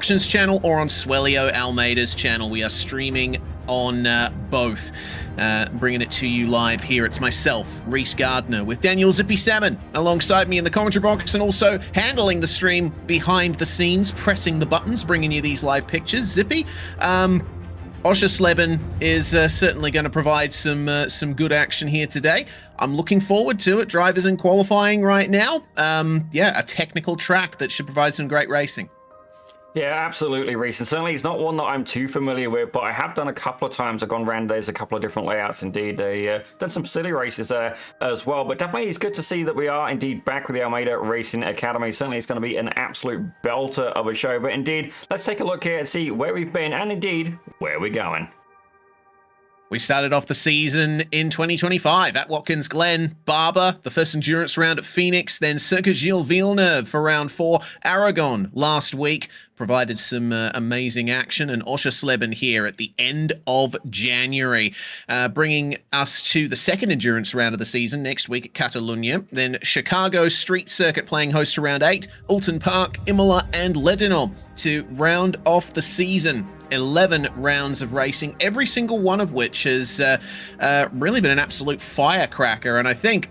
Productions channel or on Swelio Almeida's channel. We are streaming on both, bringing it to you live here. It's myself, Reese Gardner, with Daniel Zippy Salmon alongside me in the commentary box, and also handling the stream behind the scenes, pressing the buttons, bringing you these live pictures. Zippy, Oschersleben is certainly going to provide some good action here today. I'm looking forward to it. Drivers in qualifying right now. Yeah, a technical track that should provide some great racing. Yeah, absolutely, Reese. And certainly it's not one that I'm too familiar with, but I have done a couple of times. I've gone around days, a couple of different layouts indeed. Done some silly races as well. But definitely it's good to see that we are indeed back with the Almeida Racing Academy. Certainly it's going to be an absolute belter of a show. But indeed, let's take a look here and see where we've been and indeed where we're going. We started off the season in 2025 at Watkins Glen, Barber, the first endurance round at Phoenix, then Circuit Gilles Villeneuve for round 4, Aragon last week provided some amazing action, and Oschersleben here at the end of January, bringing us to the second endurance round of the season next week at Catalunya, then Chicago Street Circuit playing host to round 8, Alton Park, Imola and Ledinor to round off the season. 11 rounds of racing, every single one of which has really been an absolute firecracker, and I think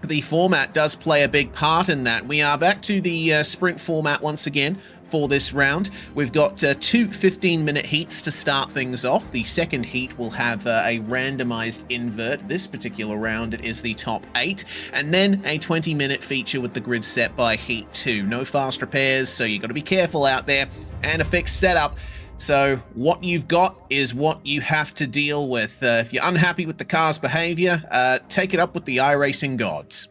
the format does play a big part in that. We are back to the sprint format once again for this round. We've got two 15-minute heats to start things off. The second heat will have a randomized invert. This particular round, it is the top 8, and then a 20-minute feature with the grid set by heat 2. No fast repairs, so you've got to be careful out there, and a fixed setup. So what you've got is what you have to deal with. If you're unhappy with the car's behavior, take it up with the iRacing gods.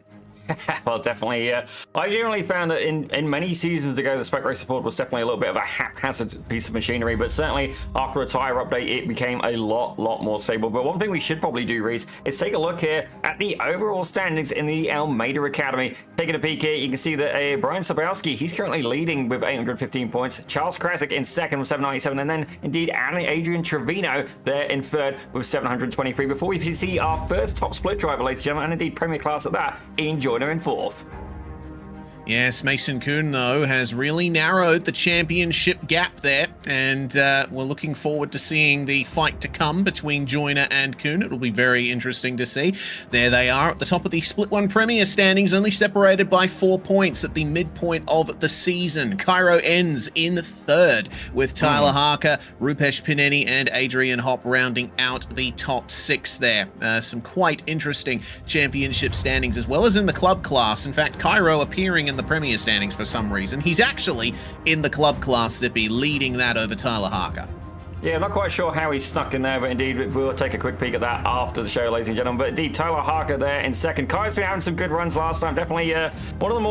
Well, definitely. I generally found that in many seasons ago, the Spec Racer Ford was definitely a little bit of a haphazard piece of machinery, but certainly after a tyre update, it became a lot more stable. But one thing we should probably do, Reese, is take a look here at the overall standings in the Almeida Academy. Taking a peek here, you can see that Brian Sabowski, he's currently leading with 815 points. Charles Krasik in second with 797, and then indeed Adrian Trevino there in third with 723. Before we see our first top split driver, ladies and gentlemen, and indeed Premier Class at that, enjoy in fourth. Yes, Mason Kuhn, though, has really narrowed the championship gap there, and we're looking forward to seeing the fight to come between Joyner and Kuhn. It'll be very interesting to see. There they are at the top of the Split 1 Premier standings, only separated by 4 points at the midpoint of the season. Cairo ends in third, with Tyler Harker, Rupesh Pineni, and Adrian Hopp rounding out the top 6 there. Some quite interesting championship standings, as well as in the club class. In fact, Cairo appearing in the Premier standings for some reason. He's actually in the club class, Zippy, leading that over Tyler Harker. Yeah, not quite sure how he snuck in there, but indeed we'll take a quick peek at that after the show, ladies and gentlemen. But indeed, Tyler Harker there in second. Kai's been having some good runs last time. Definitely one of the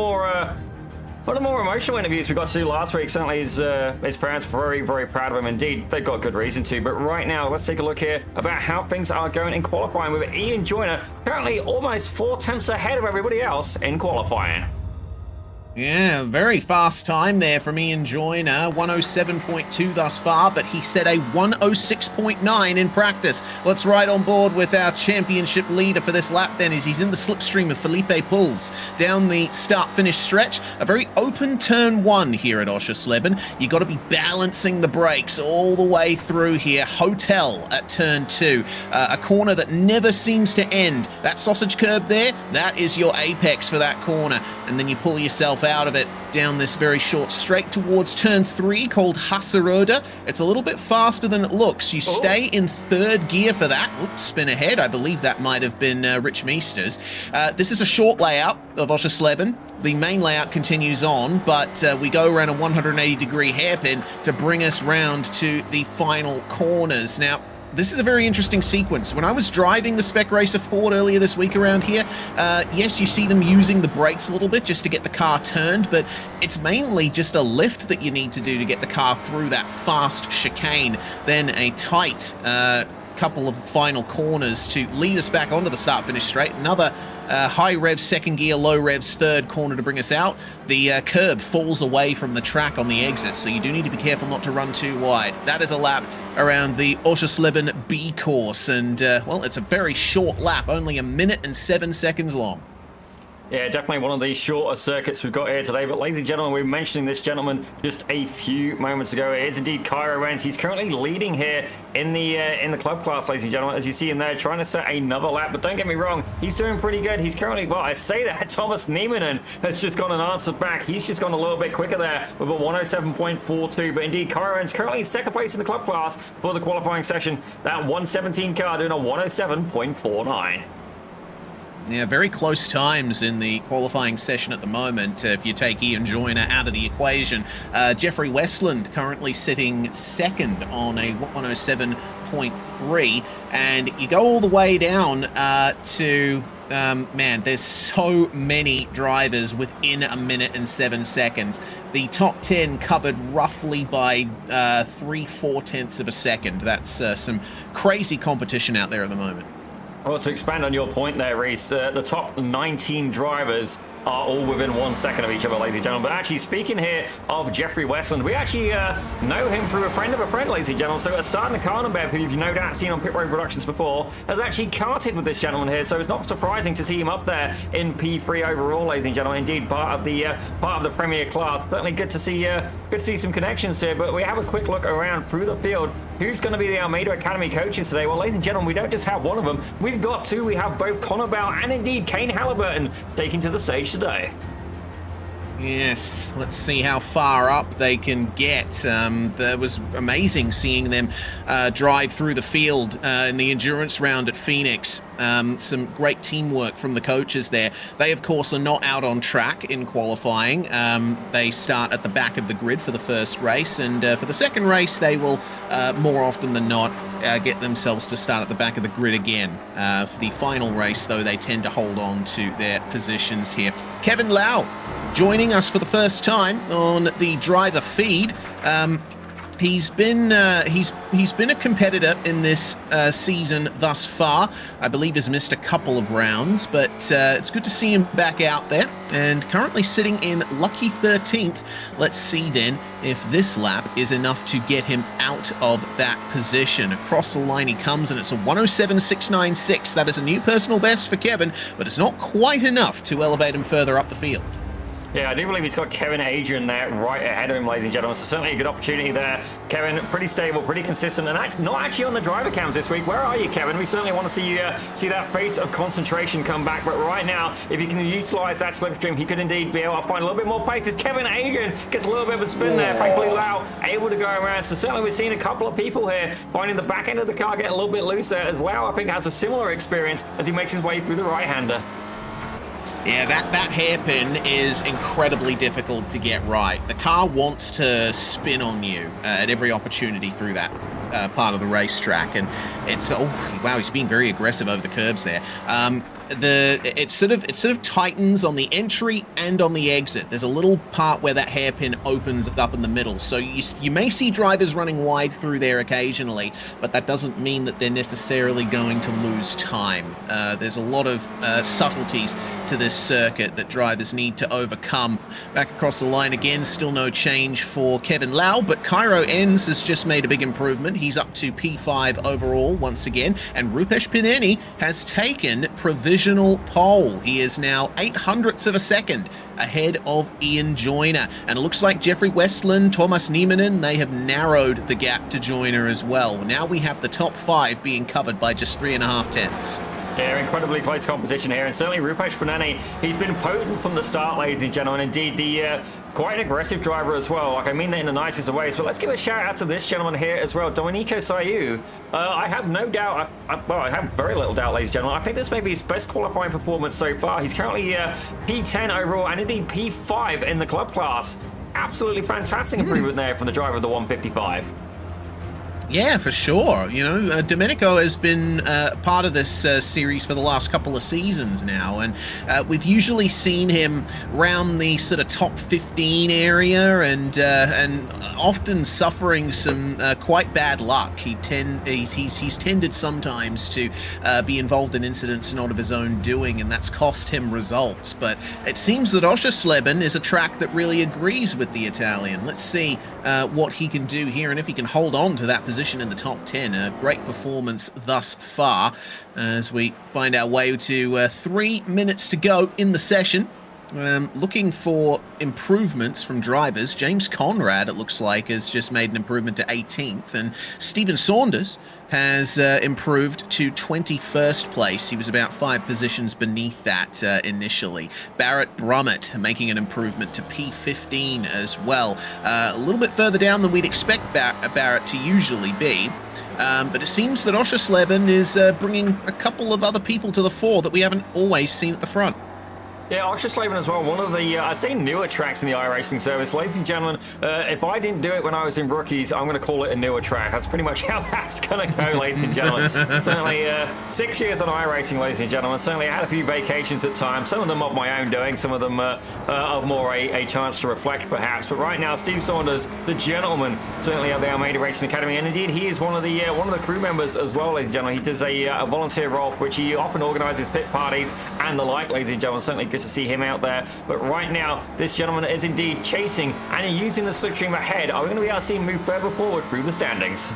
more emotional interviews we got to do last week. Certainly his parents very proud of him. Indeed, they've got good reason to. But right now, let's take a look here about how things are going in qualifying with Ian Joyner currently almost 4 tenths ahead of everybody else in qualifying. Yeah, very fast time there from Ian Joyner, 107.2 thus far, but he set a 106.9 in practice. Let's ride on board with our championship leader for this lap then, as he's in the slipstream of Felipe Pulls down the start-finish stretch. A very open turn 1 here at Oschersleben. You got to be balancing the brakes all the way through here. Hotel at turn 2, a corner that never seems to end. That sausage curb there, that is your apex for that corner, and then you pull yourself out of it down this very short straight towards turn 3 called Hasserode. It's a little bit faster than it looks. You stay in third gear for that. Oops, spin ahead. I believe that might have been Rich Meesters. This is a short layout of Oschersleben. The main layout continues on, but we go around a 180-degree hairpin to bring us round to the final corners. Now, this is a very interesting sequence. When I was driving the Spec Racer Ford earlier this week around here, yes, you see them using the brakes a little bit just to get the car turned, but it's mainly just a lift that you need to do to get the car through that fast chicane, then a tight couple of final corners to lead us back onto the start-finish straight. Another high revs second gear, low revs third corner to bring us out. The curb falls away from the track on the exit, so you do need to be careful not to run too wide. That is a lap around the Oschersleben B course, and well, it's a very short lap, only 1 minute and 7 seconds long. Yeah, definitely one of the shorter circuits we've got here today. But ladies and gentlemen, we were mentioning this gentleman just a few moments ago. It is indeed Cairo Renz. He's currently leading here in the club class, ladies and gentlemen. As you see him there, trying to set another lap. But don't get me wrong, he's doing pretty good. He's currently, well, I say that Thomas Niemanen has just gone and answered back. He's just gone a little bit quicker there with a 107.42. But indeed, Cairo Renz currently in second place in the club class for the qualifying session. That 117 car doing a 107.49. Yeah, very close times in the qualifying session at the moment. If you take Ian Joyner out of the equation, Jeffrey Westland currently sitting second on a 107.3, and you go all the way down to man, there's so many drivers within a minute and 7 seconds. The top 10 covered roughly by 3/4 of a second. That's some crazy competition out there at the moment. Well, to expand on your point there, Reese, the top 19 drivers are all within 1 second of each other, ladies and gentlemen. But actually, speaking here of Jeffrey Westland, we actually know him through a friend of a friend, ladies and gentlemen. So Asad Nakarnabeb, who you've no doubt seen on Pit Road Productions before, has actually karted with this gentleman here. So it's not surprising to see him up there in P3 overall, ladies and gentlemen. Indeed, part of the Premier class. Certainly good to see some connections here. But we have a quick look around through the field. Who's going to be the Almeida Academy coaches today? Well, ladies and gentlemen, we don't just have one of them. We've got two. We have both Connor Bell and indeed Kane Halliburton taking to the stage today. Yes, let's see how far up they can get. That was amazing seeing them drive through the field in the endurance round at Phoenix. Some great teamwork from the coaches there. They, of course, are not out on track in qualifying. They start at the back of the grid for the first race, and for the second race, they will, more often than not, get themselves to start at the back of the grid again. For the final race, though, they tend to hold on to their positions here. Kevin Lau joining us for the first time on the driver feed. He's been a competitor in this season thus far. I believe has missed a couple of rounds, but it's good to see him back out there and currently sitting in lucky 13th. Let's see then if this lap is enough to get him out of that position. Across the line he comes, and it's a 107.696. That is a new personal best for Kevin, but it's not quite enough to elevate him further up the field. Yeah, I do believe he's got Kevin Adrian there right ahead of him, ladies and gentlemen. So certainly a good opportunity there. Kevin, pretty stable, pretty consistent, and not actually on the driver cams this week. Where are you, Kevin? We certainly want to see you see that face of concentration come back. But right now, if he can utilize that slipstream, he could indeed be able to find a little bit more pace. As Kevin Adrian gets a little bit of a spin there. Thankfully, Lau able to go around. So certainly we're seeing a couple of people here finding the back end of the car get a little bit looser. As Lau, I think, has a similar experience as he makes his way through the right-hander. Yeah, that hairpin is incredibly difficult to get right. The car wants to spin on you at every opportunity through that part of the racetrack, and it's wow, he's being very aggressive over the curbs there. It sort of tightens on the entry and on the exit. There's a little part where that hairpin opens up in the middle, so you may see drivers running wide through there occasionally, but that doesn't mean that they're necessarily going to lose time. There's a lot of subtleties to this circuit that drivers need to overcome. Back across the line again, still no change for Kevin Lau, but Cairo Enns has just made a big improvement. He's up to P5 overall once again, and Rupesh Pineni has taken provisional pole. He is now 0.08 of a second ahead of Ian Joyner, and it looks like Jeffrey Westland, Thomas Niemanen, they have narrowed the gap to Joyner as well. Now we have the top 5 being covered by just 3.5 tenths. Yeah, incredibly close competition here, and certainly Rupesh Pineni, he's been potent from the start, ladies and gentlemen. Indeed, the quite an aggressive driver as well. Like, I mean that in the nicest of ways. But let's give a shout out to this gentleman here as well, Domenico Sayu. I have no doubt, I have very little doubt, ladies and gentlemen. I think this may be his best qualifying performance so far. He's currently P10 overall and indeed P5 in the club class. Absolutely fantastic improvement there from the driver of the 155. Yeah, for sure. You know, Domenico has been part of this series for the last couple of seasons now, and we've usually seen him round the sort of top 15 area, and often suffering some quite bad luck. He's tended sometimes to be involved in incidents not of his own doing, and that's cost him results. But it seems that Oschersleben is a track that really agrees with the Italian. Let's see what he can do here, and if he can hold on to that position position in the top 10. A great performance thus far as we find our way to 3 minutes to go in the session. Looking for improvements from drivers. James Conrad, it looks like, has just made an improvement to 18th, and Stephen Saunders has improved to 21st place. He was about 5 positions beneath that initially. Barrett Brummett making an improvement to P15 as well. A little bit further down than we'd expect Barrett to usually be. But it seems that Oschersleben is bringing a couple of other people to the fore that we haven't always seen at the front. Yeah, Oschersleben as well, one of the, I'd say, newer tracks in the iRacing service. Ladies and gentlemen, if I didn't do it when I was in rookies, I'm going to call it a newer track. That's pretty much how that's going to go, ladies and gentlemen. Certainly 6 years on iRacing, ladies and gentlemen. Certainly I had a few vacations at times, some of them of my own doing, some of them of more a chance to reflect, perhaps. But right now, Steve Saunders, the gentleman, certainly of the Almeida Racing Academy, and indeed he is one of the crew members as well, ladies and gentlemen. He does a volunteer role, which he often organises pit parties and the like, ladies and gentlemen. Certainly good to see him out there. But right now, this gentleman is indeed chasing and using the slipstream ahead. Are we going to be able to see him move further forward through the standings?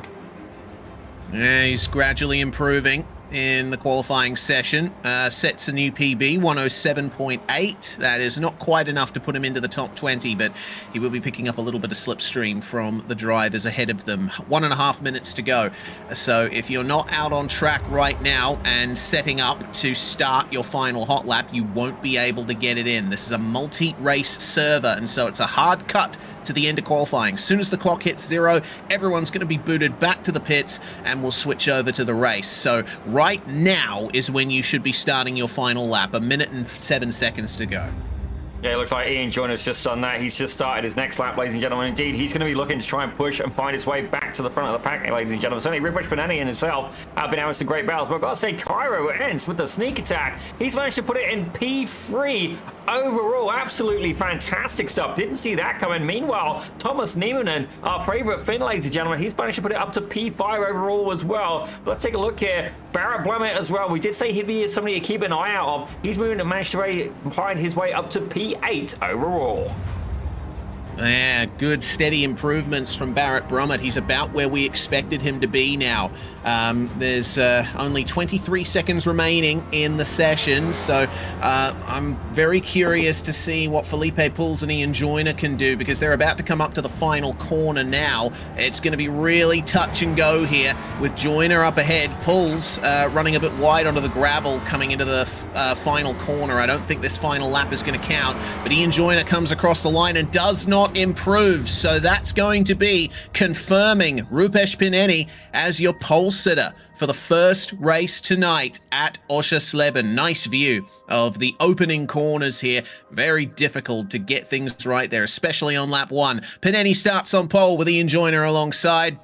Yeah, he's gradually improving in the qualifying session. Sets a new PB, 107.8. That is not quite enough to put him into the top 20, but he will be picking up a little bit of slipstream from the drivers ahead of them. 1.5 minutes to go. So if you're not out on track right now and setting up to start your final hot lap, you won't be able to get it in. This is a multi-race server, and so it's a hard cut to the end of qualifying. As soon as the clock hits 0, everyone's going to be booted back to the pits and we'll switch over to the race. So right now is when you should be starting your final lap. 1 minute and 7 seconds to go. Yeah, it looks like Ian Joyner's just done that. He's just started his next lap, ladies and gentlemen. Indeed, he's going to be looking to try and push and find his way back to the front of the pack, ladies and gentlemen. Certainly, Rupert Panani and himself have been having some great battles. But I've got to say, Cairo ends with the sneak attack. He's managed to put it in P3 overall. Absolutely fantastic stuff. Didn't see that coming. Meanwhile, Thomas Niemanen, our favorite Finn, ladies and gentlemen, he's managed to put it up to P5 overall as well. But let's take a look here. Barrett Brummett as well. We did say he'd be somebody to keep an eye out of. He's moving to manage to find his way up to P8 overall. Yeah, good steady improvements from Barrett Brummett. He's about where we expected him to be now. There's only 23 seconds remaining in the session, so I'm very curious to see what Felipe Puls and Ian Joyner can do, because they're about to come up to the final corner now. It's going to be really touch and go here with Joyner up ahead. Puls running a bit wide onto the gravel coming into the final corner. I don't think this final lap is going to count, but Ian Joyner comes across the line and does not improve, so that's going to be confirming Rupesh Pineni as your pole sitter for the first race tonight at Oschersleben. Nice view of the opening corners here. Very difficult to get things right there, especially on lap 1. Pineni starts on pole with Ian Joyner alongside.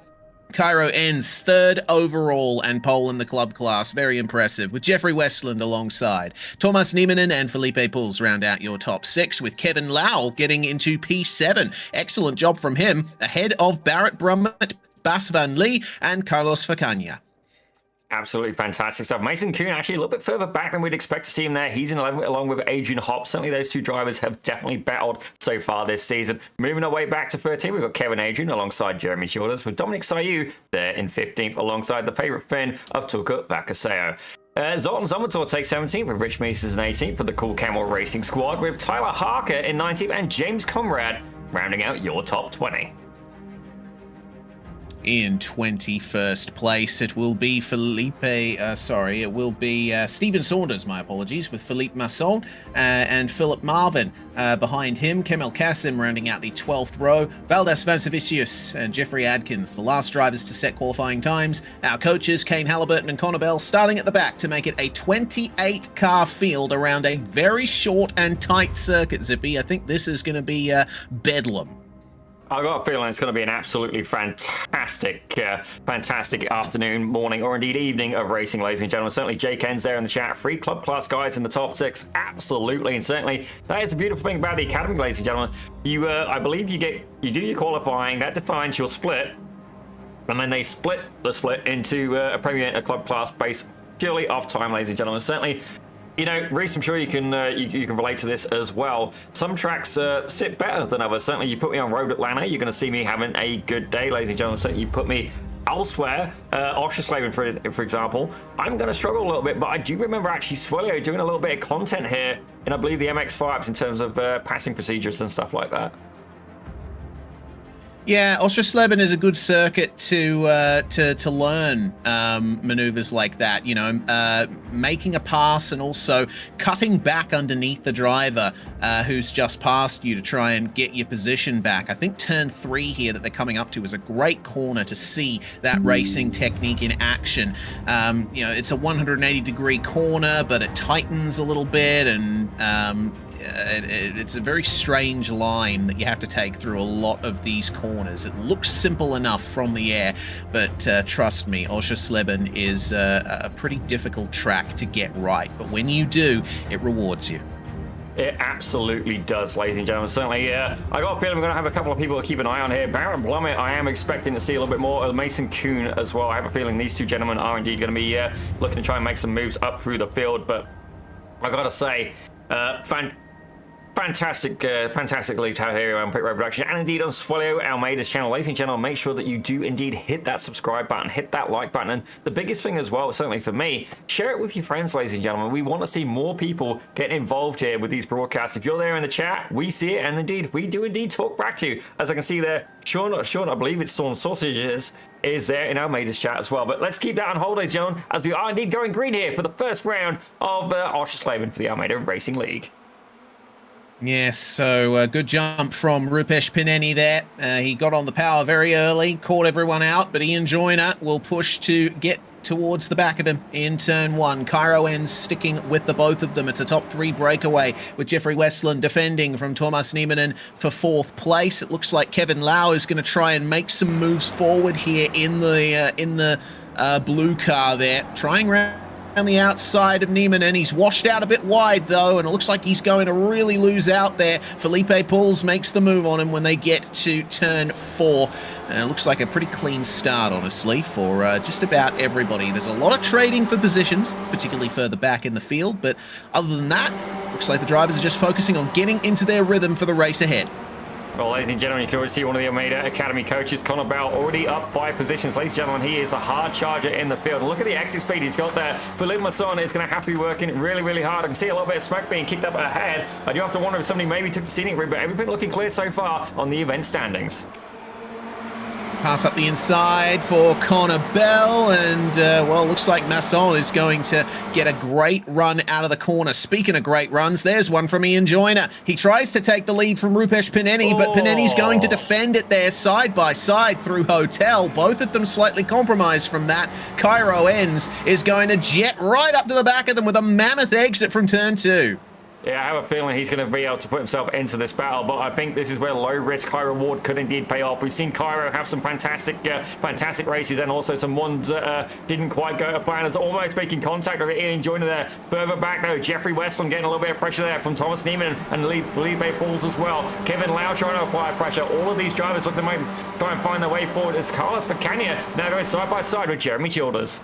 Cairo ends 3rd overall and pole in the club class. Very impressive, with Jeffrey Westland alongside. Thomas Niemanen and Felipe Puls round out your top 6, with Kevin Lau getting into P7. Excellent job from him, ahead of Barrett Brummett, Bas Van Lee and Carlos Facania. Absolutely fantastic stuff. Mason Kuhn actually a little bit further back than we'd expect to see him there. He's in 11th along with Adrian Hopp. Certainly those two drivers have definitely battled so far this season. Moving our way back to 13, we've got Kevin Adrian alongside Jeremy Shoulders, with Dominic Sayu there in 15th alongside the favourite Finn of Tuka Vakaseo. Zoltan Zomator takes 17th with Rich Meesters in 18th for the Cool Camel Racing Squad, with Tyler Harker in 19th and James Conrad rounding out your top 20. In 21st place, it will be Stephen Saunders, my apologies, with Philippe Masson and Philip Marvin. Behind him, Kemal Kassim rounding out the 12th row, Valdas Vansavicius and Jeffrey Adkins, the last drivers to set qualifying times. Our coaches, Kane Halliburton and Connor Bell, starting at the back to make it a 28-car field around a very short and tight circuit, Zippy. I think this is going to be bedlam. I've got a feeling it's going to be an absolutely fantastic afternoon, morning, or indeed evening of racing, ladies and gentlemen. Certainly, Jay Ken's there in the chat. 3 club class guys in the top 6. Absolutely. And certainly, that is a beautiful thing about the Academy, ladies and gentlemen. You, I believe you do your qualifying. That defines your split. And then they split the split into a Premier and a club class based purely off time, ladies and gentlemen. Certainly, you know, Reese, I'm sure you can relate to this as well. Some tracks sit better than others. Certainly, you put me on Road Atlanta, you're going to see me having a good day, ladies and gentlemen. Certainly, you put me elsewhere, Oschersleben, for example, I'm going to struggle a little bit, but I do remember actually Swelio doing a little bit of content here in, I believe, the MX-5s in terms of passing procedures and stuff like that. Yeah, Oschersleben is a good circuit to learn maneuvers like that. You know, making a pass and also cutting back underneath the driver who's just passed you to try and get your position back. I think turn 3 here that they're coming up to is a great corner to see that racing technique in action. You know, it's a 180-degree corner, but it tightens a little bit, and it's a very strange line that you have to take through a lot of these corners. It looks simple enough from the air, but trust me, Oschersleben is a pretty difficult track to get right. But when you do, it rewards you. It absolutely does, ladies and gentlemen. Certainly, I got a feeling we're going to have a couple of people to keep an eye on here. Baron Blummet, I am expecting to see a little bit more. Mason Kuhn as well. I have a feeling these two gentlemen are indeed going to be looking to try and make some moves up through the field. But I got to say, fantastic lead out here on Pit Road Production, and indeed on Swelio Almeida's channel. Ladies and gentlemen, make sure that you do indeed hit that subscribe button, hit that like button, and the biggest thing as well, certainly for me, share it with your friends, ladies and gentlemen. We want to see more people getting involved here with these broadcasts. If you're there in the chat, we see it, and indeed, we do indeed talk back to you. As I can see there, Sean, I believe it's Sean Sausages, is there in Almeida's chat as well. But let's keep that on hold, ladies and gentlemen, as we are indeed going green here for the first round of Oschersleben for the Almeida Racing League. Yes, so good jump from Rupesh Pineni there. He got on the power very early, caught everyone out, but Ian Joyner will push to get towards the back of him in turn 1. Cairo ends sticking with the both of them. It's a top 3 breakaway with Jeffrey Westland defending from Thomas Niemanen for 4th place. It looks like Kevin Lau is going to try and make some moves forward here in the blue car there, trying around on the outside of Niemanen. He's washed out a bit wide though, and it looks like he's going to really lose out there. Felipe Pulls makes the move on him when they get to turn 4. And it looks like a pretty clean start, honestly, for just about everybody. There's a lot of trading for positions, particularly further back in the field, but other than that, looks like the drivers are just focusing on getting into their rhythm for the race ahead. Well, ladies and gentlemen, you can already see one of the Almeida Academy coaches, Connor Bell, already up 5 positions. Ladies and gentlemen, he is a hard charger in the field. Look at the exit speed he's got there. Philippe Masson is going to have to be working really, really hard. I can see a little bit of smoke being kicked up ahead. I do have to wonder if somebody maybe took the scenic route, but everything looking clear so far on the event standings. Pass up the inside for Connor Bell, and well, looks like Masson is going to get a great run out of the corner. Speaking of great runs, there's one from Ian Joyner. He tries to take the lead from Rupesh Pineni, but Pineni's going to defend it there side by side through Hotel. Both of them slightly compromised from that. Cairo Ends is going to jet right up to the back of them with a mammoth exit from turn 2. Yeah, I have a feeling he's going to be able to put himself into this battle, but I think this is where low risk, high reward could indeed pay off. We've seen Cairo have some fantastic races, and also some ones that didn't quite go to plan. It's almost making contact with Ian Joyner there. Further back though, Jeffrey Westland getting a little bit of pressure there from Thomas Niemann and Felipe Pauls as well. Kevin Lau trying to apply pressure. All of these drivers looking to try and find their way forward as Carlos Picania now going side by side with Jeremy Childers.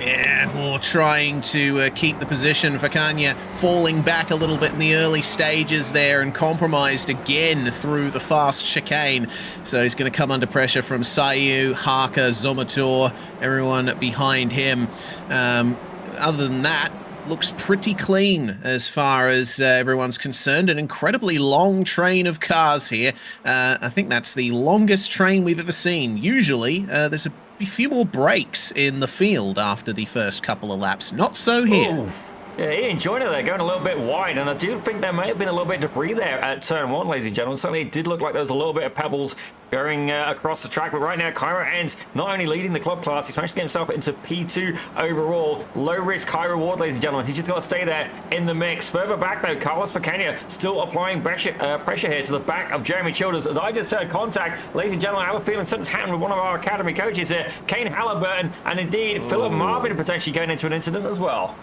Yeah, or trying to keep the position for Kanya, falling back a little bit in the early stages there and compromised again through the fast chicane. So he's going to come under pressure from Sayu, Harker, Zomator, everyone behind him. Other than that, looks pretty clean as far as everyone's concerned. An incredibly long train of cars here. I think that's the longest train we've ever seen. Usually, there's a few more breaks in the field after the first couple of laps. Not so here. Ooh. Yeah, Ian Joyner there going a little bit wide, and I do think there may have been a little bit of debris there at turn 1, ladies and gentlemen. Certainly it did look like there was a little bit of pebbles going across the track, but right now Cairo Ends not only leading the club class, he's managed to get himself into P2 overall. Low risk, high reward, ladies and gentlemen. He's just got to stay there in the mix. Further back though, Carlos Picania still applying pressure here to the back of Jeremy Childers. As I just heard contact, ladies and gentlemen, I have a feeling something's happened with one of our academy coaches here, Kane Halliburton, and indeed Philip Marvin potentially going into an incident as well.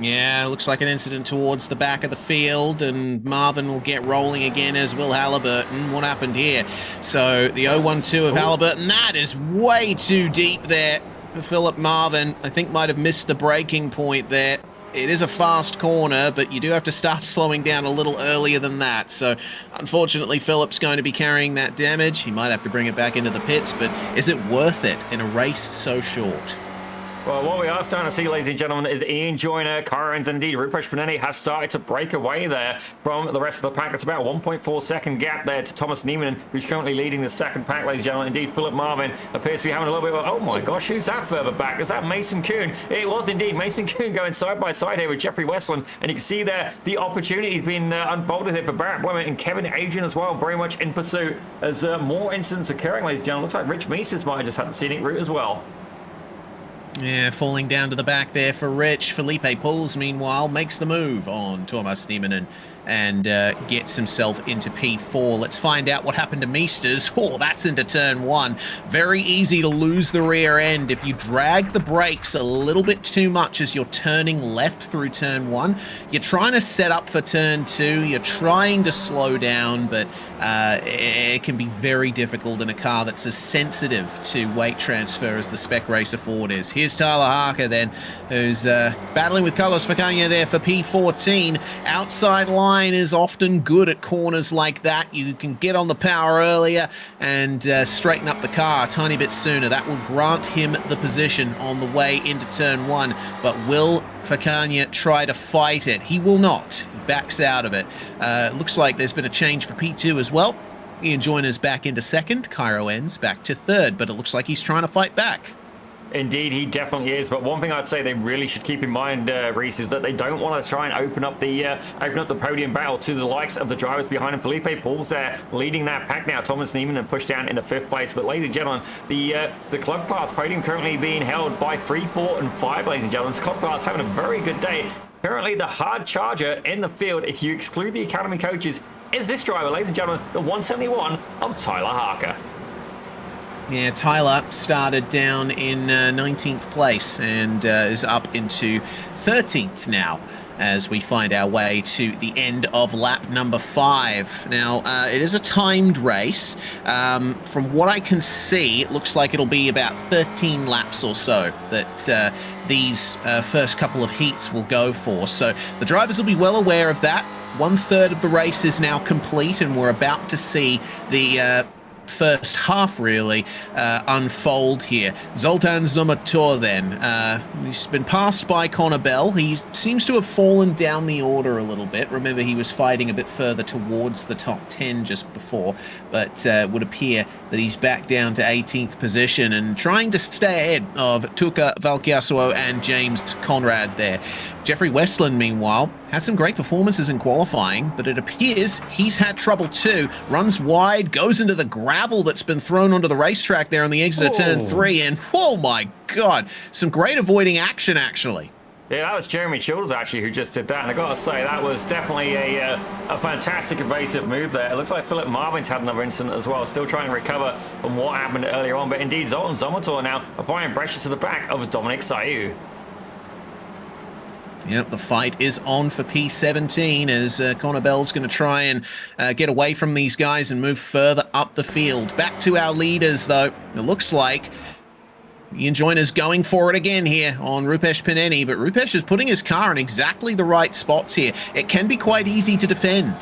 Yeah, looks like an incident towards the back of the field, and Marvin will get rolling again, as will Halliburton. What happened here? So the 0-1-2 of Halliburton, that is way too deep there for Philip Marvin. I think might have missed the breaking point there. It is a fast corner, but you do have to start slowing down a little earlier than that. So, unfortunately, Philip's going to be carrying that damage. He might have to bring it back into the pits, but is it worth it in a race so short? Well, what we are starting to see, ladies and gentlemen, is Ian Joyner, Kyron's, and indeed Rupesh Paneni have started to break away there from the rest of the pack. It's about a 1.4 second gap there to Thomas Niemann, who's currently leading the second pack, ladies and gentlemen. Indeed, Philip Marvin appears to be having a little bit of, oh my gosh, who's that further back? Is that Mason Kuhn? It was indeed Mason Kuhn going side by side here with Jeffrey Westland, and you can see there the opportunities being unfolded here for Barrett Blomet and Kevin Adrian as well, very much in pursuit as more incidents occurring, ladies and gentlemen. Looks like Rich Meeses might have just had the scenic route as well. Yeah, falling down to the back there for Rich. Felipe Pulls, meanwhile, makes the move on Thomas Niemann and gets himself into P4. Let's find out what happened to Meesters. Oh, that's into turn one. Very easy to lose the rear end if you drag the brakes a little bit too much as you're turning left through turn one. You're trying to set up for turn two. You're trying to slow down, but it can be very difficult in a car that's as sensitive to weight transfer as the Spec Racer Ford is. Here's Tyler Harker then, who's battling with Carlos Facania there for P14. Outside line is often good at corners like that. You can get on the power earlier and straighten up the car a tiny bit sooner. That will grant him the position on the way into turn one. But will Facania try to fight it? He will not. He backs out of it. Looks like there's been a change for P2 as well. Ian Joyner's back into second. Cairo ends back to third, but it looks like he's trying to fight back. Indeed, he definitely is. But one thing I'd say they really should keep in mind, Reese, is that they don't want to try and open up the podium battle to the likes of the drivers behind him. Felipe Paul's there leading that pack now. Thomas Niemann and pushed down into fifth place. But ladies and gentlemen, the club class podium currently being held by 3, 4, and 5. Ladies and gentlemen, this club class having a very good day. Currently, the hard charger in the field, if you exclude the academy coaches, is this driver, ladies and gentlemen, the 171 of Tyler Harker. Yeah, Tyler started down in 19th place and is up into 13th now as we find our way to the end of lap number 5. Now, it is a timed race. From what I can see, it looks like it'll be about 13 laps or so that these first couple of heats will go for. So the drivers will be well aware of that. 1/3 of the race is now complete, and we're about to see the first half really unfold here. Zoltan Zomator then, he's been passed by Connor Bell. He seems to have fallen down the order a little bit. Remember, he was fighting a bit further towards the top 10 just before, but it would appear that he's back down to 18th position and trying to stay ahead of Tuka Valkiasuo and James Conrad there. Jeffrey Westland, meanwhile, had some great performances in qualifying, but it appears he's had trouble too. Runs wide, goes into the gravel that's been thrown onto the racetrack there on the exit of turn 3, and oh my god, some great avoiding action actually. Yeah, that was Jeremy Childers actually who just did that, and I gotta say that was definitely a fantastic evasive move there. It looks like Philip Marvin's had another incident as well, still trying to recover from what happened earlier on, but indeed Zoltan Zomator now applying pressure to the back of Dominic Sayu. Yep, the fight is on for P17 as Connor Bell's going to try and get away from these guys and move further up the field. Back to our leaders, though. It looks like Ian Joyner's going for it again here on Rupesh Paneni, but Rupesh is putting his car in exactly the right spots here. It can be quite easy to defend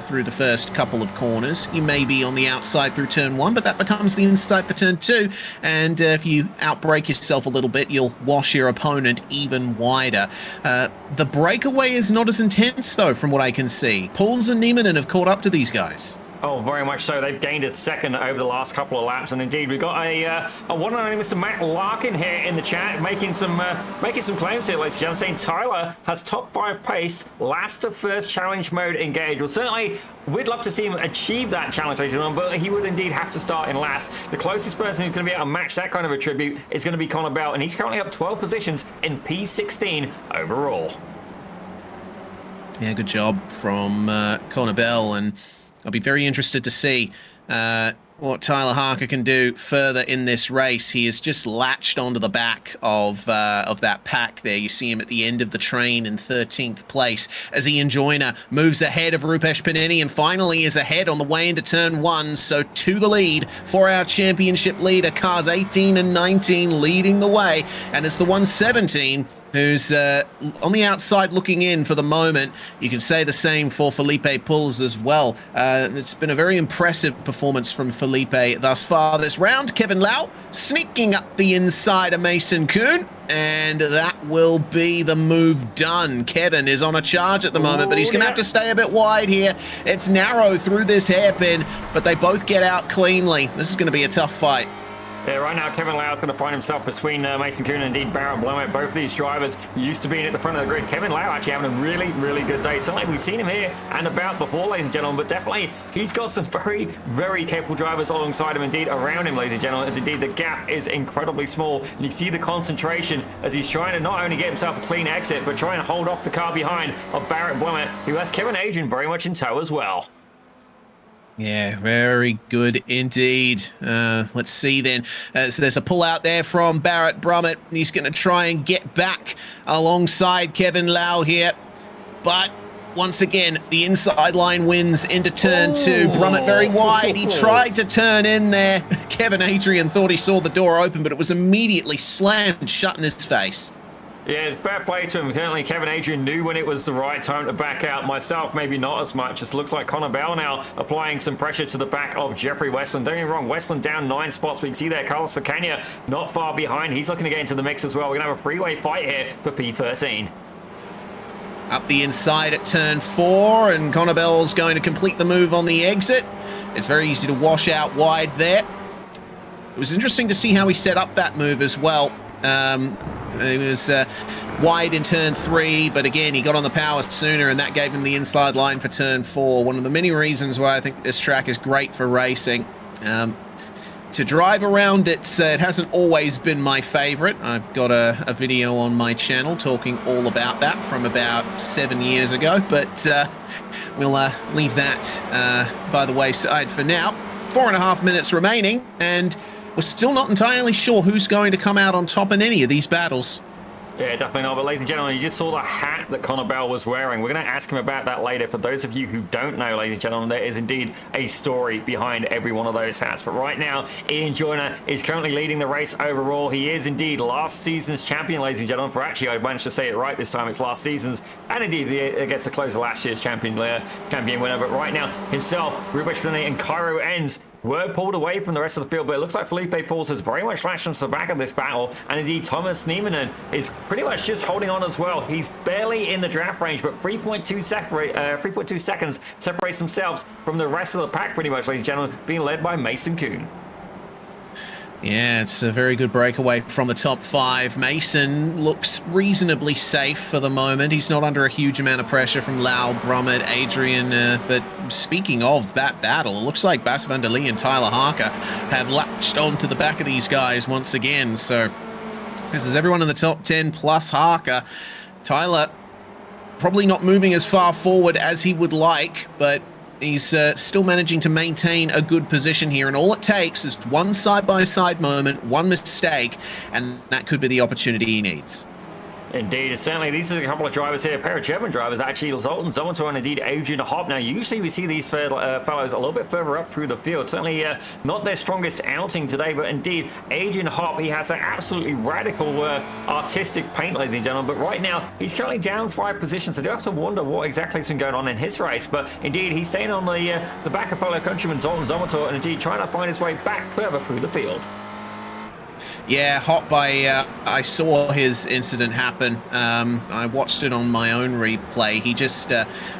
through the first couple of corners. You may be on the outside through turn 1, but that becomes the inside for turn 2, and if you outbrake yourself a little bit, you'll wash your opponent even wider. The breakaway is not as intense, though, from what I can see. Pauls and Niemann have caught up to these guys. Oh, very much so. They've gained a second over the last couple of laps, and indeed we've got a one and only Mr. Matt Larkin here in the chat, making some claims here, ladies and gentlemen, saying Tyler has top 5 pace, last to first challenge mode engaged. Well, certainly we'd love to see him achieve that challenge later on, but he would indeed have to start in last. The closest person who's going to be able to match that kind of a tribute is going to be Connor Bell, and he's currently up 12 positions in P16 overall. Yeah, good job from Connor Bell, and I'll be very interested to see what Tyler Harker can do further in this race. He has just latched onto the back of that pack there. You see him at the end of the train in 13th place as Ian Joyner moves ahead of Rupesh Paneni and finally is ahead on the way into turn 1. So to the lead for our championship leader. Cars 18 and 19 leading the way, and it's the 117 who's on the outside looking in for the moment. You can say the same for Felipe Pulls as well. It's been a very impressive performance from Felipe thus far this round. Kevin Lau sneaking up the inside of Mason Kuhn, and that will be the move done. Kevin is on a charge at the moment, but he's going to have to stay a bit wide here. It's narrow through this hairpin, but they both get out cleanly. This is going to be a tough fight. Yeah, right now Kevin Lau is going to find himself between Mason Kuhn and indeed Barrett Blumett. Both of these drivers used to being at the front of the grid. Kevin Lau actually having a really, really good day. Certainly we've seen him here and about before, ladies and gentlemen, but definitely he's got some very, very capable drivers alongside him, indeed around him, ladies and gentlemen, as indeed the gap is incredibly small. And you can see the concentration as he's trying to not only get himself a clean exit, but trying to hold off the car behind of Barrett Blumett, who has Kevin Adrian very much in tow as well. Yeah, very good indeed. Let's see then. So there's a pull out there from Barrett Brummett. He's going to try and get back alongside Kevin Lau here. But once again, the inside line wins into turn two. Brummett very wide. He tried to turn in there. Kevin Adrian thought he saw the door open, but it was immediately slammed shut in his face. Yeah, fair play to him. Certainly Kevin Adrian knew when it was the right time to back out. Myself, maybe not as much. It looks like Connor Bell now applying some pressure to the back of Jeffrey Westland. Don't get me wrong, Westland down 9 spots. We can see there Carlos Picania not far behind. He's looking to get into the mix as well. We're going to have a freeway fight here for P13. Up the inside at turn 4, and Connor Bell's going to complete the move on the exit. It's very easy to wash out wide there. It was interesting to see how he set up that move as well. It was wide in turn 3, but again, he got on the power sooner, and that gave him the inside line for turn 4. One of the many reasons why I think this track is great for racing. To drive around it hasn't always been my favorite. I've got a video on my channel talking all about that from about 7 years ago, but we'll leave that by the wayside for now. 4.5 minutes remaining, and we're still not entirely sure who's going to come out on top in any of these battles. Yeah, definitely not. But ladies and gentlemen, you just saw the hat that Connor Bell was wearing. We're going to ask him about that later. For those of you who don't know, ladies and gentlemen, there is indeed a story behind every one of those hats. But right now, Ian Joyner is currently leading the race overall. He is indeed last season's champion, ladies and gentlemen. For actually, I managed to say it right this time. It's last season's. And indeed, it gets to close of last year's champion winner. But right now, himself, Ruben Schwinny and Cairo Enns were pulled away from the rest of the field, but it looks like Felipe Pauls has very much lashed into the back of this battle, and indeed Thomas Niemanen is pretty much just holding on as well. He's barely in the draft range, but 3.2 seconds separates themselves from the rest of the pack pretty much, ladies and gentlemen, being led by Mason Kuhn. Yeah, it's a very good breakaway from the top 5. Mason looks reasonably safe for the moment. He's not under a huge amount of pressure from Lau, Brummett, Adrian. But speaking of that battle, it looks like Bas van der Lee and Tyler Harker have latched onto the back of these guys once again. So this is everyone in the top 10 plus Harker. Tyler probably not moving as far forward as he would like, but he's still managing to maintain a good position here, and all it takes is one side-by-side moment, one mistake, and that could be the opportunity he needs. Indeed, certainly these are a couple of drivers here, a pair of German drivers actually, Zoltan Zomator and indeed Adrian Hopp. Now usually we see these fellows a little bit further up through the field, certainly not their strongest outing today, but indeed Adrian Hopp, he has an absolutely radical artistic paint, ladies and gentlemen, but right now he's currently down 5 positions. I do have to wonder what exactly has been going on in his race, but indeed he's staying on the back of fellow countryman Zoltan Zomator and indeed trying to find his way back further through the field. Yeah, Hop, I saw his incident happen. I watched it on my own replay. He just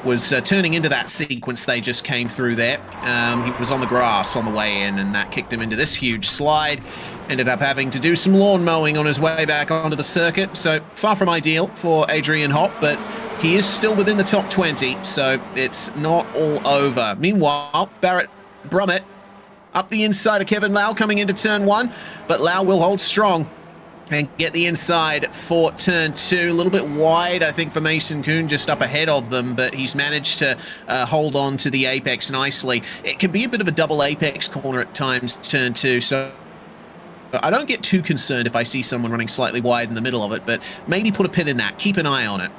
was turning into that sequence they just came through there. He was on the grass on the way in, and that kicked him into this huge slide. Ended up having to do some lawn mowing on his way back onto the circuit. So far from ideal for Adrian Hop, but he is still within the top 20, so it's not all over. Meanwhile, Barrett Brummett up the inside of Kevin Lau coming into turn 1, but Lau will hold strong and get the inside for turn 2. A little bit wide, I think, for Mason Kuhn, just up ahead of them, but he's managed to hold on to the apex nicely. It can be a bit of a double apex corner at times, turn 2, so I don't get too concerned if I see someone running slightly wide in the middle of it, but maybe put a pin in that. Keep an eye on it.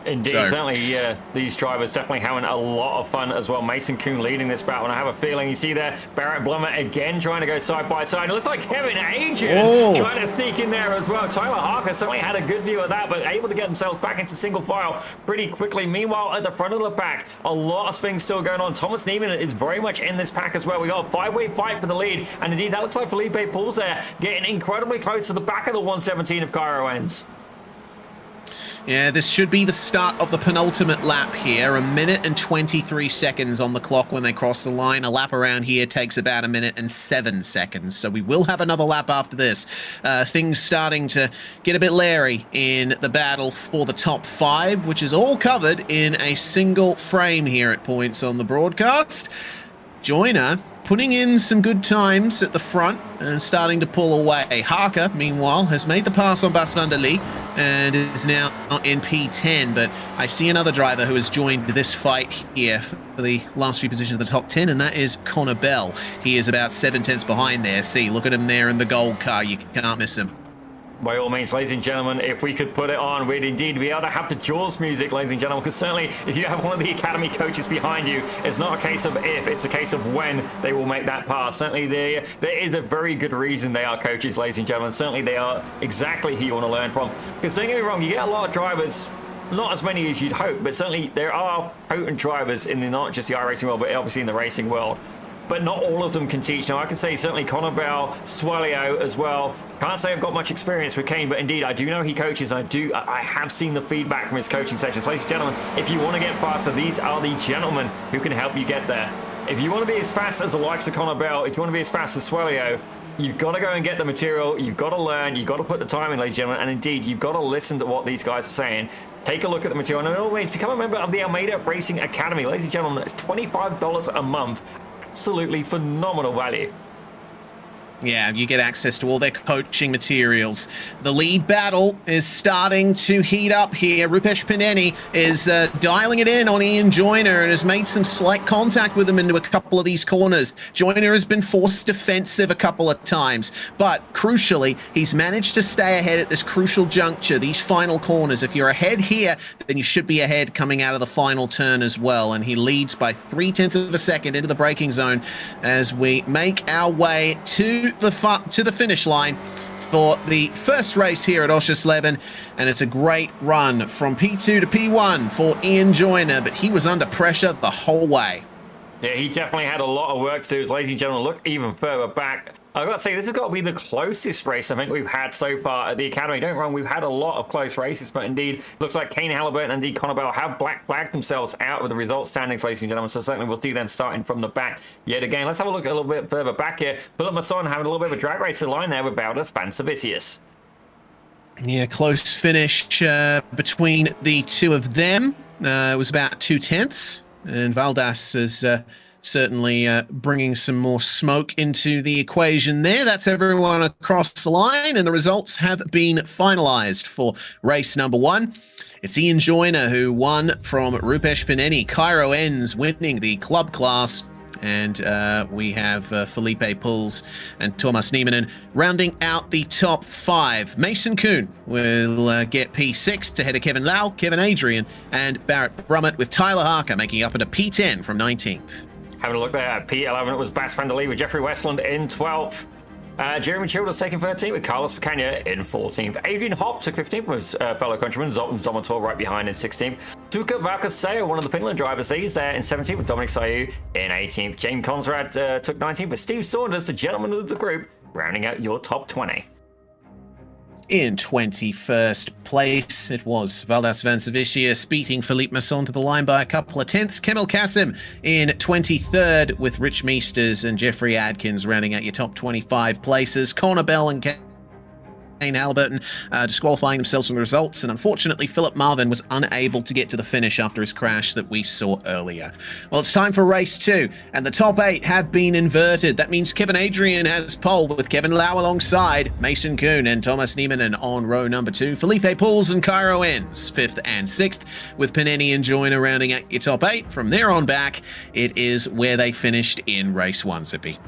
Indeed, So, certainly, these drivers definitely having a lot of fun as well. Mason Kuhn leading this battle, and I have a feeling you see there, Barrett Blummer again trying to go side by side. It looks like Kevin Adrian trying to sneak in there as well. Tyler Harker certainly had a good view of that, but able to get themselves back into single file pretty quickly. Meanwhile, at the front of the pack, a lot of things still going on. Thomas Niemann is very much in this pack as well. We got a 5-way fight for the lead, and indeed, that looks like Felipe Pools there, getting incredibly close to the back of the 117 of Cairo Ends. Yeah, this should be the start of the penultimate lap here. 1 minute and 23 seconds on the clock when they cross the line. A lap around here takes about 1 minute and 7 seconds. So we will have another lap after this. Things starting to get a bit leery in the battle for the top 5, which is all covered in a single frame here at points on the broadcast. Joyner putting in some good times at the front and starting to pull away. Harker, meanwhile, has made the pass on Bas van der Lee and is now in P10, but I see another driver who has joined this fight here for the last few positions of the top 10, and that is Connor Bell. He is about 7 tenths behind there. See, look at him there in the gold car. You can't miss him. By all means, ladies and gentlemen, if we could put it on, we'd indeed be able to have the Jaws music, ladies and gentlemen, because certainly if you have one of the Academy coaches behind you, it's not a case of if, it's a case of when they will make that pass. Certainly there is a very good reason they are coaches, ladies and gentlemen. Certainly they are exactly who you want to learn from. Because don't get me wrong, you get a lot of drivers, not as many as you'd hope, but certainly there are potent drivers in the, not just the iRacing world, but obviously in the racing world. But not all of them can teach. Now, I can say certainly Connor Bell, Swalio as well. Can't say I've got much experience with Kane, but indeed, I do know he coaches. I have seen the feedback from his coaching sessions. Ladies and gentlemen, if you want to get faster, these are the gentlemen who can help you get there. If you want to be as fast as the likes of Connor Bell, if you want to be as fast as Swalio, you've got to go and get the material. You've got to learn. You've got to put the time in, ladies and gentlemen. And indeed, you've got to listen to what these guys are saying. Take a look at the material. And always become a member of the Almeida Racing Academy. Ladies and gentlemen, it's $25 a month. Absolutely phenomenal value. Yeah, you get access to all their coaching materials. The lead battle is starting to heat up here. Rupesh Pineni is dialing it in on Ian Joyner and has made some slight contact with him into a couple of these corners. Joyner has been forced defensive a couple of times, but crucially, he's managed to stay ahead at this crucial juncture, these final corners. If you're ahead here, then you should be ahead coming out of the final turn as well. And he leads by 0.3 of a second into the braking zone as we make our way to the finish line for the first race here at Oschersleben, and it's a great run from P2 to P1 for Ian Joyner, but he was under pressure the whole way. Yeah, he definitely had a lot of work to do. Ladies and gentlemen, look even further back. I've got to say, this has got to be the closest race I think we've had so far at the Academy. Don't get me wrong, we've had a lot of close races, but indeed, looks like Kane Halliburton and indeed Connor Bell have black flagged themselves out of the results standings, ladies and gentlemen, so certainly we'll see them starting from the back yet again. Let's have a look a little bit further back here. Philip Masson having a little bit of a drag race line there with Valdas Pansavicius. Yeah, close finish between the two of them. It was about 0.2, and Valdas is certainly bringing some more smoke into the equation there. That's everyone across the line, and the results have been finalized for race number 1. It's Ian Joyner who won from Rupesh Pineni. Cairo Ends winning the club class. And we have Felipe Pools and Thomas Niemann rounding out the top 5. Mason Kuhn will get P6 ahead of Kevin Lau, Kevin Adrian, and Barrett Brummett, with Tyler Harker making up into P10 from 19th. Having a look there at P11, it was Bas van der Lee with Jeffrey Westland in 12th. Jeremy Childers taking 13th with Carlos Picania in 14th. Adrian Hopp took 15th with his fellow countryman Zoltan Zomator right behind in 16th. Tuukka Valkoseo, one of the Finland drivers, he's there in 17th with Dominic Sayu in 18th. James Conrad took 19th with Steve Saunders, the gentleman of the group, rounding out your top 20. In 21st place, it was Valdas Pansavicius beating Philippe Masson to the line by a couple of tenths. Kemel Kassim in 23rd with Rich Meesters and Jeffrey Adkins rounding out your top 25 places. Connor Bell and Kane Halliburton disqualifying themselves from the results, and unfortunately Philip Marvin was unable to get to the finish after his crash that we saw earlier. Well, it's time for race 2, and the top 8 have been inverted. That means Kevin Adrian has pole with Kevin Lau alongside Mason Kuhn and Thomas Niemann on row number 2. Felipe Pools and Cairo Ends 5th and 6th, with Pineni and Joyner rounding out your top 8. From there on back, it is where they finished in race 1, Zippy.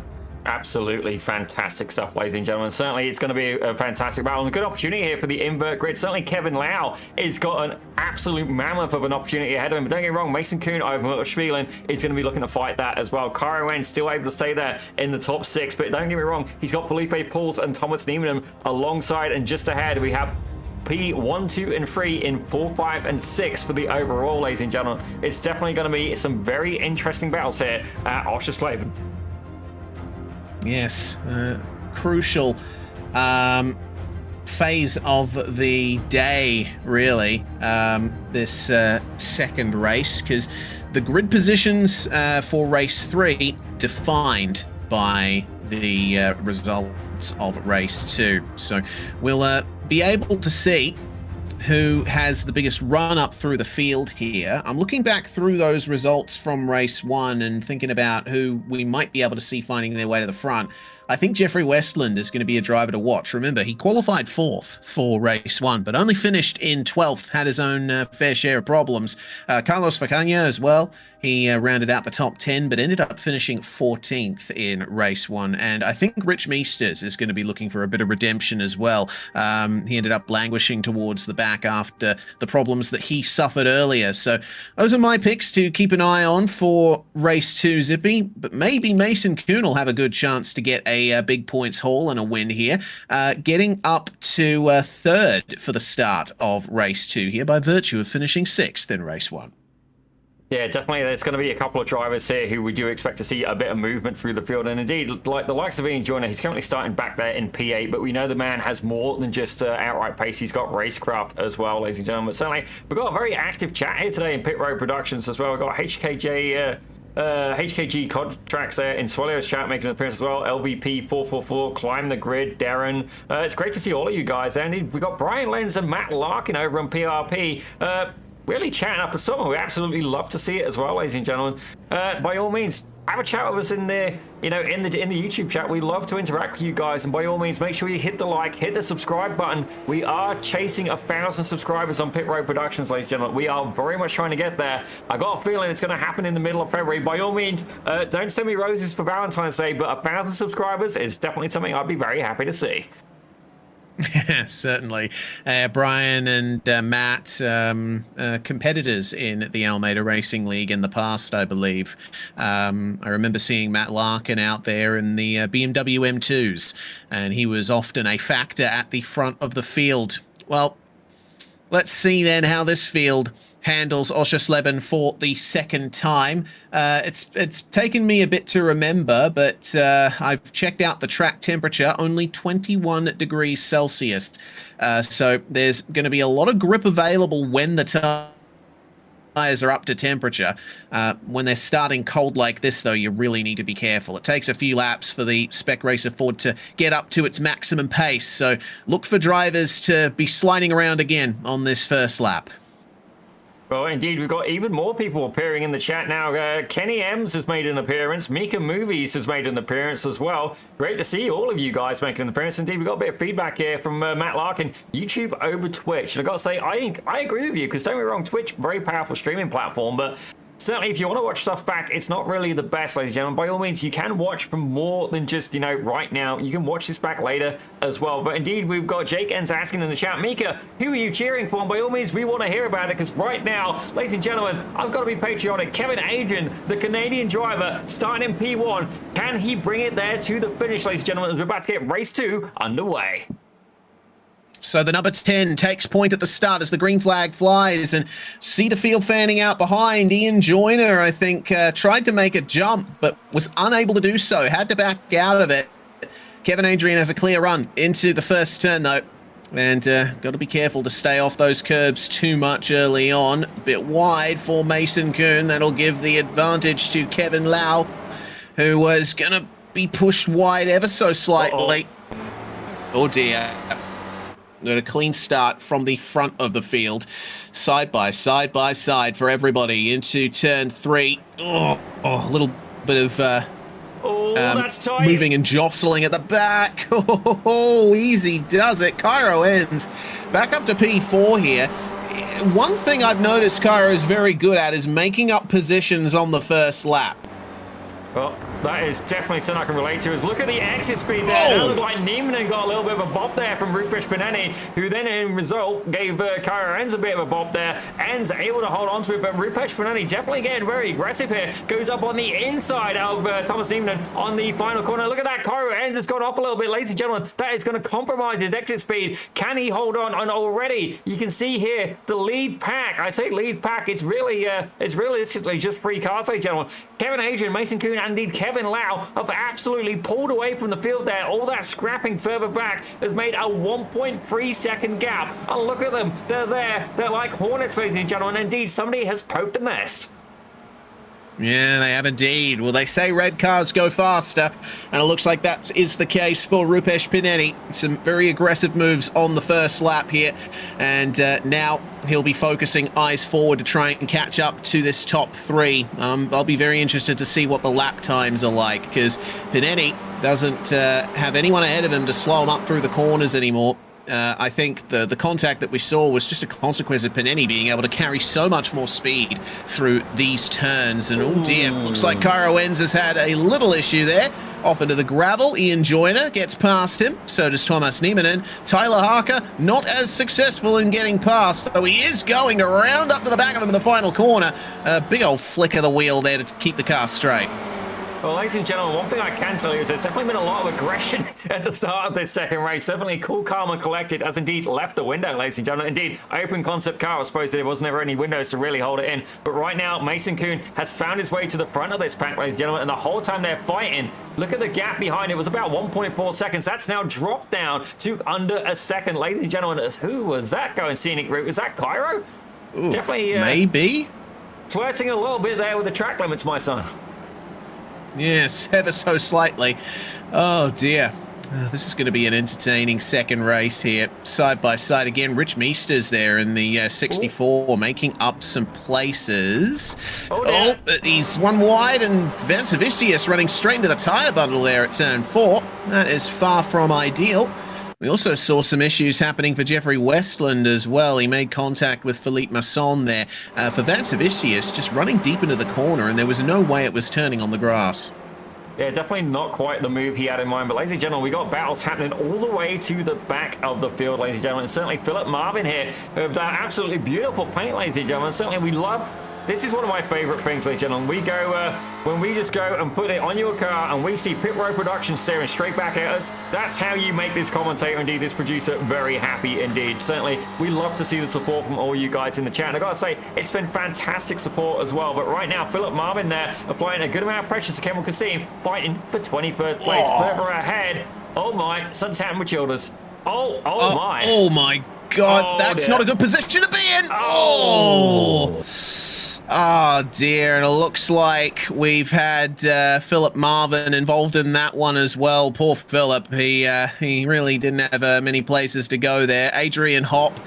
Absolutely fantastic stuff, ladies and gentlemen. Certainly it's going to be a fantastic battle and a good opportunity here for the invert grid. Certainly Kevin Lau has got an absolute mammoth of an opportunity ahead of him. But don't get me wrong, Mason Kuhn over Oschersleben is going to be looking to fight that as well. Cairo N still able to stay there in the top 6. But don't get me wrong, he's got Felipe Pauls and Thomas Niemann alongside, and just ahead we have P1, 2, and 3 in 4, 5, and 6 for the overall, ladies and gentlemen. It's definitely going to be some very interesting battles here at Oschersleben. Yes, crucial phase of the day, really, this second race, because the grid positions for race 3 defined by the results of race 2. So we'll be able to see who has the biggest run up through the field here. I'm looking back through those results from race 1 and thinking about who we might be able to see finding their way to the front. I think Jeffrey Westland is going to be a driver to watch. Remember, he qualified 4th for race 1, but only finished in 12th, had his own fair share of problems. Carlos Facagna as well. He rounded out the top 10, but ended up finishing 14th in race 1. And I think Rich Meesters is going to be looking for a bit of redemption as well. He ended up languishing towards the back after the problems that he suffered earlier. So those are my picks to keep an eye on for race 2, Zippy. But maybe Mason Kuhn will have a good chance to get a big points haul and a win here, getting up to 3rd for the start of race 2 here by virtue of finishing 6th in race 1. Yeah, definitely. There's going to be a couple of drivers here who we do expect to see a bit of movement through the field. And indeed, like the likes of Ian Joyner, he's currently starting back there in P8, but we know the man has more than just outright pace. He's got racecraft as well, ladies and gentlemen. But certainly, we've got a very active chat here today in Pit Road Productions as well. We've got HKG Contracts there in Swellio's chat making an appearance as well. LVP 444, Climb the Grid, Darren. It's great to see all of you guys. And we've got Brian Lenz and Matt Larkin over on PRP. Really chatting up a summer. We absolutely love to see it as well, ladies and gentlemen. By all means, have a chat with us in there, in the YouTube chat. We love to interact with you guys, and by all means, make sure you hit the like, hit the subscribe button. We are chasing 1,000 subscribers on Pit Road Productions, ladies and gentlemen. We are very much trying to get there. I got a feeling it's going to happen in the middle of February. By all means, don't send me roses for Valentine's Day, but 1,000 subscribers is definitely something I'd be very happy to see. Yeah, certainly. Brian and Matt, competitors in the Almeida Racing League in the past, I believe. I remember seeing Matt Larkin out there in the BMW M2s, and he was often a factor at the front of the field. Well, let's see then how this field handles Oschersleben for the second time. It's taken me a bit to remember, but I've checked out the track temperature, only 21 degrees Celsius. So there's going to be a lot of grip available when the tires are up to temperature. When they're starting cold like this, though, you really need to be careful. It takes a few laps for the Spec Racer Ford to get up to its maximum pace. So look for drivers to be sliding around again on this first lap. Well, indeed, we've got even more people appearing in the chat now. Kenny Ems has made an appearance. Mika Movies has made an appearance as well. Great to see all of you guys making an appearance. Indeed, we've got a bit of feedback here from Matt Larkin. YouTube over Twitch. And I've got to say, I agree with you, because don't get me wrong, Twitch, very powerful streaming platform, but certainly, if you want to watch stuff back, it's not really the best, ladies and gentlemen. By all means, you can watch from more than just, right now. You can watch this back later as well. But indeed, we've got Jake Enns asking in the chat, Mika, who are you cheering for? And by all means, we want to hear about it, because right now, ladies and gentlemen, I've got to be patriotic. Kevin Adrian, the Canadian driver, starting in P1. Can he bring it there to the finish, ladies and gentlemen, as we're about to get race 2 underway? So the number 10 takes point at the start as the green flag flies, and see the field fanning out behind. Ian Joyner, I think, tried to make a jump, but was unable to do so. Had to back out of it. Kevin Adrian has a clear run into the first turn, though. And got to be careful to stay off those curbs too much early on. A bit wide for Mason Kuhn. That'll give the advantage to Kevin Lau, who was going to be pushed wide ever so slightly. Oh, dear. Got a clean start from the front of the field, side by side for everybody into turn 3. A little bit of that's tight. Moving and jostling at the back. Oh, easy does it. Cairo ends back up to P4 here. One thing I've noticed Cairo is very good at is making up positions on the first lap. Well, that is definitely something I can relate to. Is look at the exit speed there. That looked like Niemann got a little bit of a bop there from Rupesh Pineni, who then in result gave Cairo Enz a bit of a bop there. Enz able to hold on to it, but Rupesh Pineni definitely getting very aggressive here. Goes up on the inside of Thomas Niemann on the final corner. Look at that, Cairo Enz has gone off a little bit, ladies and gentlemen. That is going to compromise his exit speed. Can he hold on? And already you can see here the lead pack. I say lead pack. It's realistically just 3 cars, ladies and gentlemen. Kevin Adrian, Mason Kuhn, and indeed Kevin Lau have absolutely pulled away from the field there. All that scrapping further back has made a 1.3 second gap. And look at them. They're there. They're like hornets, ladies and gentlemen. Indeed, somebody has poked the nest. Yeah, they have indeed. Well, they say red cars go faster, and it looks like that is the case for Rupesh Pineni. Some very aggressive moves on the first lap here, and now he'll be focusing eyes forward to try and catch up to this top 3. I'll be very interested to see what the lap times are like, because Pineni doesn't have anyone ahead of him to slow him up through the corners anymore. I think the contact that we saw was just a consequence of Pineni being able to carry so much more speed through these turns. And oh dear, looks like Cairo Enz has had a little issue there. Off into the gravel, Ian Joyner gets past him. So does Thomas Niemann. And Tyler Harker not as successful in getting past, though he is going to round up to the back of him in the final corner. A big old flick of the wheel there to keep the car straight. Well, ladies and gentlemen, one thing I can tell you is there's definitely been a lot of aggression at the start of this second race. Definitely cool, calm, and collected has indeed left the window, ladies and gentlemen. Indeed, open concept car. I suppose there was never any windows to really hold it in. But right now, Mason Kuhn has found his way to the front of this pack, ladies and gentlemen. And the whole time they're fighting, look at the gap behind it. It was about 1.4 seconds. That's now dropped down to under a second. Ladies and gentlemen, who was that going scenic route? Was that Cairo? Ooh, definitely. Maybe. Flirting a little bit there with the track limits, my son. Yes, ever so slightly. Oh dear. This is going to be an entertaining second race here. Side by side again. Rich Meesters there in the 64, making up some places. Oh, he's one wide, and Vancevicius running straight into the tyre bundle there at turn 4. That is far from ideal. We also saw some issues happening for Jeffrey Westland as well. He made contact with Philippe Masson there. For Vancevicius, just running deep into the corner, and there was no way it was turning on the grass. Yeah, definitely not quite the move he had in mind. But ladies and gentlemen, we got battles happening all the way to the back of the field, ladies and gentlemen. And certainly Philip Marvin here with that absolutely beautiful paint, ladies and gentlemen. Certainly we love... This is one of my favorite things, ladies and gentlemen. We go, when we just go and put it on your car and we see Pit Row Productions staring straight back at us, that's how you make this commentator, indeed, this producer, very happy indeed. Certainly, we love to see the support from all you guys in the chat. And I gotta say, it's been fantastic support as well. But right now, Philip Marvin there, applying a good amount of pressure to Kemal Kassim, fighting for 23rd place. Further ahead, oh my, something's happened with Childers. Oh my. Oh my God, that's not a good position to be in. Oh dear, and it looks like we've had Philip Marvin involved in that one as well. Poor Philip, he really didn't have many places to go there. Adrian Hopp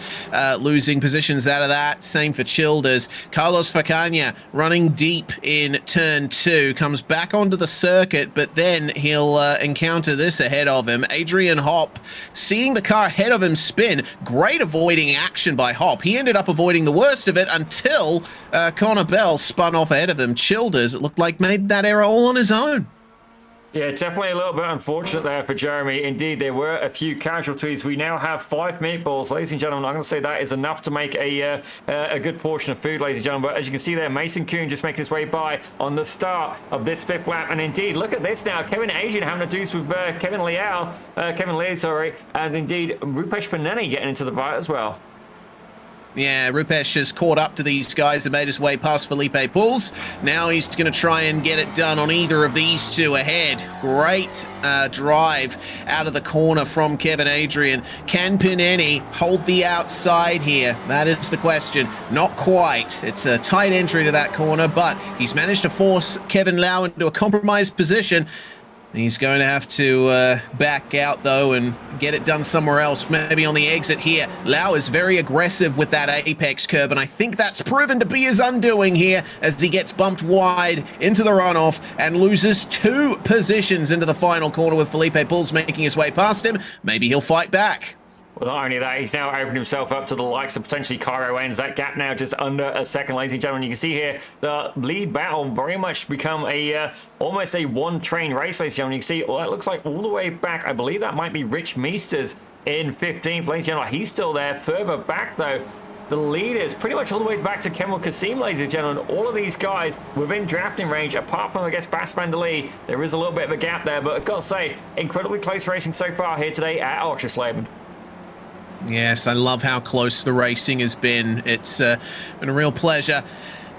losing positions out of that. Same for Childers. Carlos Facania running deep in turn 2, comes back onto the circuit, but then he'll encounter this ahead of him. Adrian Hopp seeing the car ahead of him spin. Great avoiding action by Hopp. He ended up avoiding the worst of it until Connor Bell spun off ahead of them. Childers, it looked like, made that error all on his own. Yeah, definitely a little bit unfortunate there for Jeremy. Indeed, there were a few casualties. We now have 5 meatballs. Ladies and gentlemen, I'm going to say that is enough to make a good portion of food, ladies and gentlemen. But as you can see there, Mason Kuhn just making his way by on the start of this 5th lap. And indeed, look at this now. Kevin Adrian having a deuce with Kevin Lee, as indeed Rupesh Pineni getting into the fight as well. Yeah, Rupesh has caught up to these guys and made his way past Felipe Pulls. Now he's going to try and get it done on either of these two ahead. Great drive out of the corner from Kevin Adrian. Can Pineni hold the outside here? That is the question. Not quite. It's a tight entry to that corner, but he's managed to force Kevin Lau into a compromised position. He's going to have to back out, though, and get it done somewhere else, maybe on the exit here. Lau is very aggressive with that apex curb, and I think that's proven to be his undoing here as he gets bumped wide into the runoff and loses 2 positions into the final corner with Felipe Pulls making his way past him. Maybe he'll fight back. Well, not only that, he's now opened himself up to the likes of potentially Cairo ends. That gap now just under a second, ladies and gentlemen. You can see here the lead battle very much become a almost a one-train race, ladies and gentlemen. You can see, well, that looks like all the way back. I believe that might be Rich Meesters in 15th, ladies and gentlemen. He's still there. Further back, though, the lead is pretty much all the way back to Kemal Kasim, ladies and gentlemen. All of these guys within drafting range, apart from, I guess, Bas Bandali. There is a little bit of a gap there, but I've got to say, incredibly close racing so far here today at Oschersleben. Yes, I love how close the racing has been. It's been a real pleasure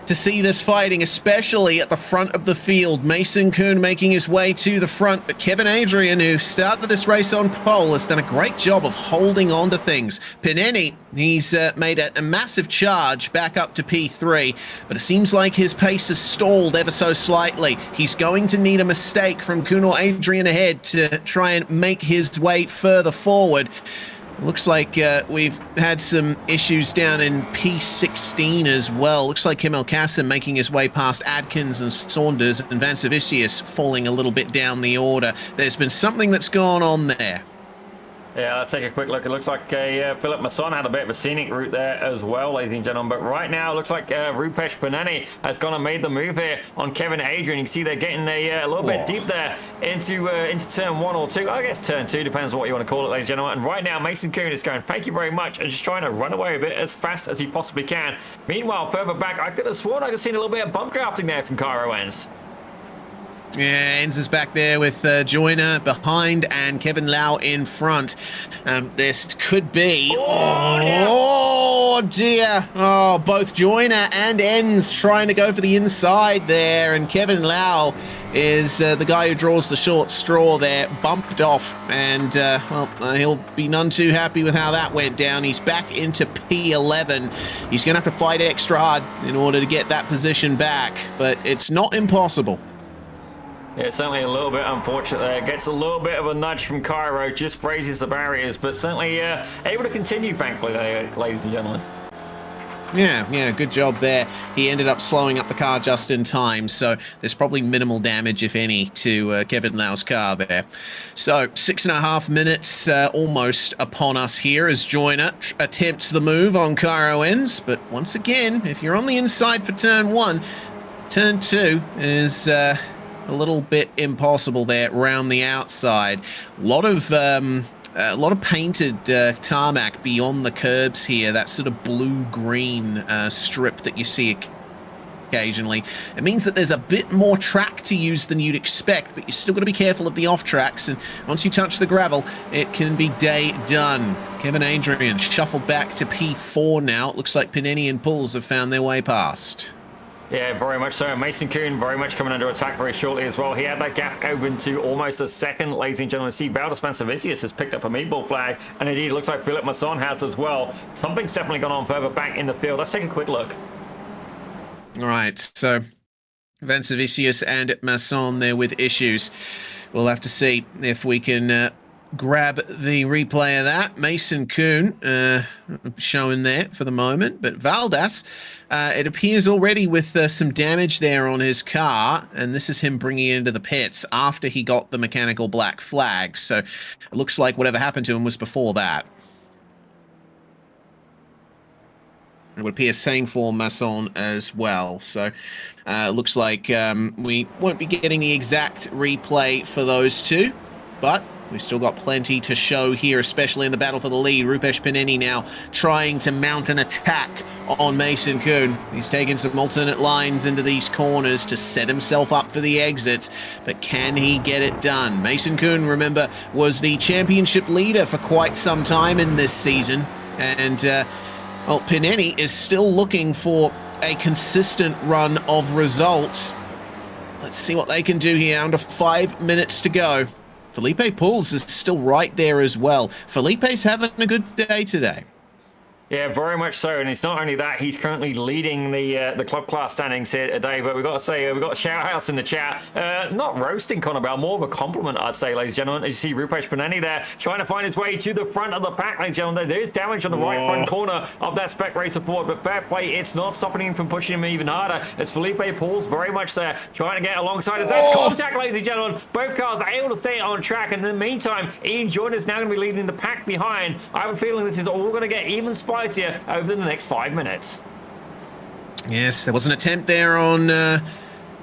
to see this fighting, especially at the front of the field. Mason Kuhn making his way to the front, but Kevin Adrian, who started this race on pole, has done a great job of holding on to things. Pineni, he's made a massive charge back up to P3, but it seems like his pace has stalled ever so slightly. He's going to need a mistake from Kuhn or Adrian ahead to try and make his way further forward. Looks like we've had some issues down in P16 as well. Looks like Kemal Kassim making his way past Adkins and Saunders, and Vancevicius falling a little bit down the order. There's been something that's gone on there. Yeah, let's take a quick look. It looks like Philip Masson had a bit of a scenic route there as well, ladies and gentlemen. But right now, it looks like Rupesh Panani has gone and made the move here on Kevin Adrian. You can see they're getting a little bit deep there into turn 1 or 2. I guess turn 2, depends on what you want to call it, ladies and gentlemen. And right now, Mason Kuhn is going, thank you very much, and just trying to run away a bit as fast as he possibly can. Meanwhile, further back, I could have sworn I just seen a little bit of bump drafting there from Cairo Enns. Yeah, Enns is back there with Joyner behind and Kevin Lau in front. This could be... Oh, dear. Oh, both Joyner and Enns trying to go for the inside there, and Kevin Lau is the guy who draws the short straw there, bumped off, and he'll be none too happy with how that went down. He's back into P11. He's going to have to fight extra hard in order to get that position back, but it's not impossible. Yeah, certainly a little bit unfortunate there. Gets a little bit of a nudge from Cairo, just raises the barriers, but certainly able to continue, thankfully, ladies and gentlemen. Yeah, good job there. He ended up slowing up the car just in time, so there's probably minimal damage, if any, to Kevin Lau's car there. So 6.5 minutes almost upon us here as Joyner attempts the move on Cairo Enns, but once again, if you're on the inside for turn 1, turn 2 is... a little bit impossible there around the outside. A lot of painted tarmac beyond the curbs here. That sort of blue-green strip that you see occasionally. It means that there's a bit more track to use than you'd expect, but you're still got to be careful of the off tracks, and once you touch the gravel, it can be day done. Kevin Adrian shuffled back to P4 now. It looks like Pineni and Pulls have found their way past. Yeah, very much so. Mason Kuhn very much coming under attack very shortly as well. He had that gap open to almost a second, ladies and gentlemen. See, Valdes Vancevicius has picked up a meatball flag, and indeed it looks like Philip Masson has as well. Something's definitely gone on further back in the field. Let's take a quick look. All right, so Vancevicius and Masson there with issues. We'll have to see if we can grab the replay of that. Mason Kuhn showing there for the moment, but Valdes, it appears already with some damage there on his car, and this is him bringing it into the pits after he got the mechanical black flag. So it looks like whatever happened to him was before that. It would appear same for Masson as well. So it looks like we won't be getting the exact replay for those two, but we've still got plenty to show here, especially in the battle for the lead. Rupesh Pineni now trying to mount an attack on Mason Kuhn. He's taking some alternate lines into these corners to set himself up for the exits, but can he get it done? Mason Kuhn, remember, was the championship leader for quite some time in this season, and well, Pineni is still looking for a consistent run of results. Let's see what they can do here. Under 5 minutes to go. Felipe Pulls is still right there as well. Felipe's having a good day today. Yeah, very much so. And it's not only that, he's currently leading the club class standings here today. But we've got to say, we've got shout outs in the chat. Not roasting Connor Bell, more of a compliment, I'd say, ladies and gentlemen. As you see Rupesh Paneni there trying to find his way to the front of the pack, ladies and gentlemen. There is damage on the right front corner of that Spec Racer Ford, but fair play, it's not stopping him from pushing him even harder. As Felipe Paul's very much there, trying to get alongside us. That's contact, ladies and gentlemen. Both cars are able to stay on track. And in the meantime, Ian Joyner's now going to be leading the pack behind. I have a feeling this is all going to get even spicier over the next 5 minutes. Yes, there was an attempt there on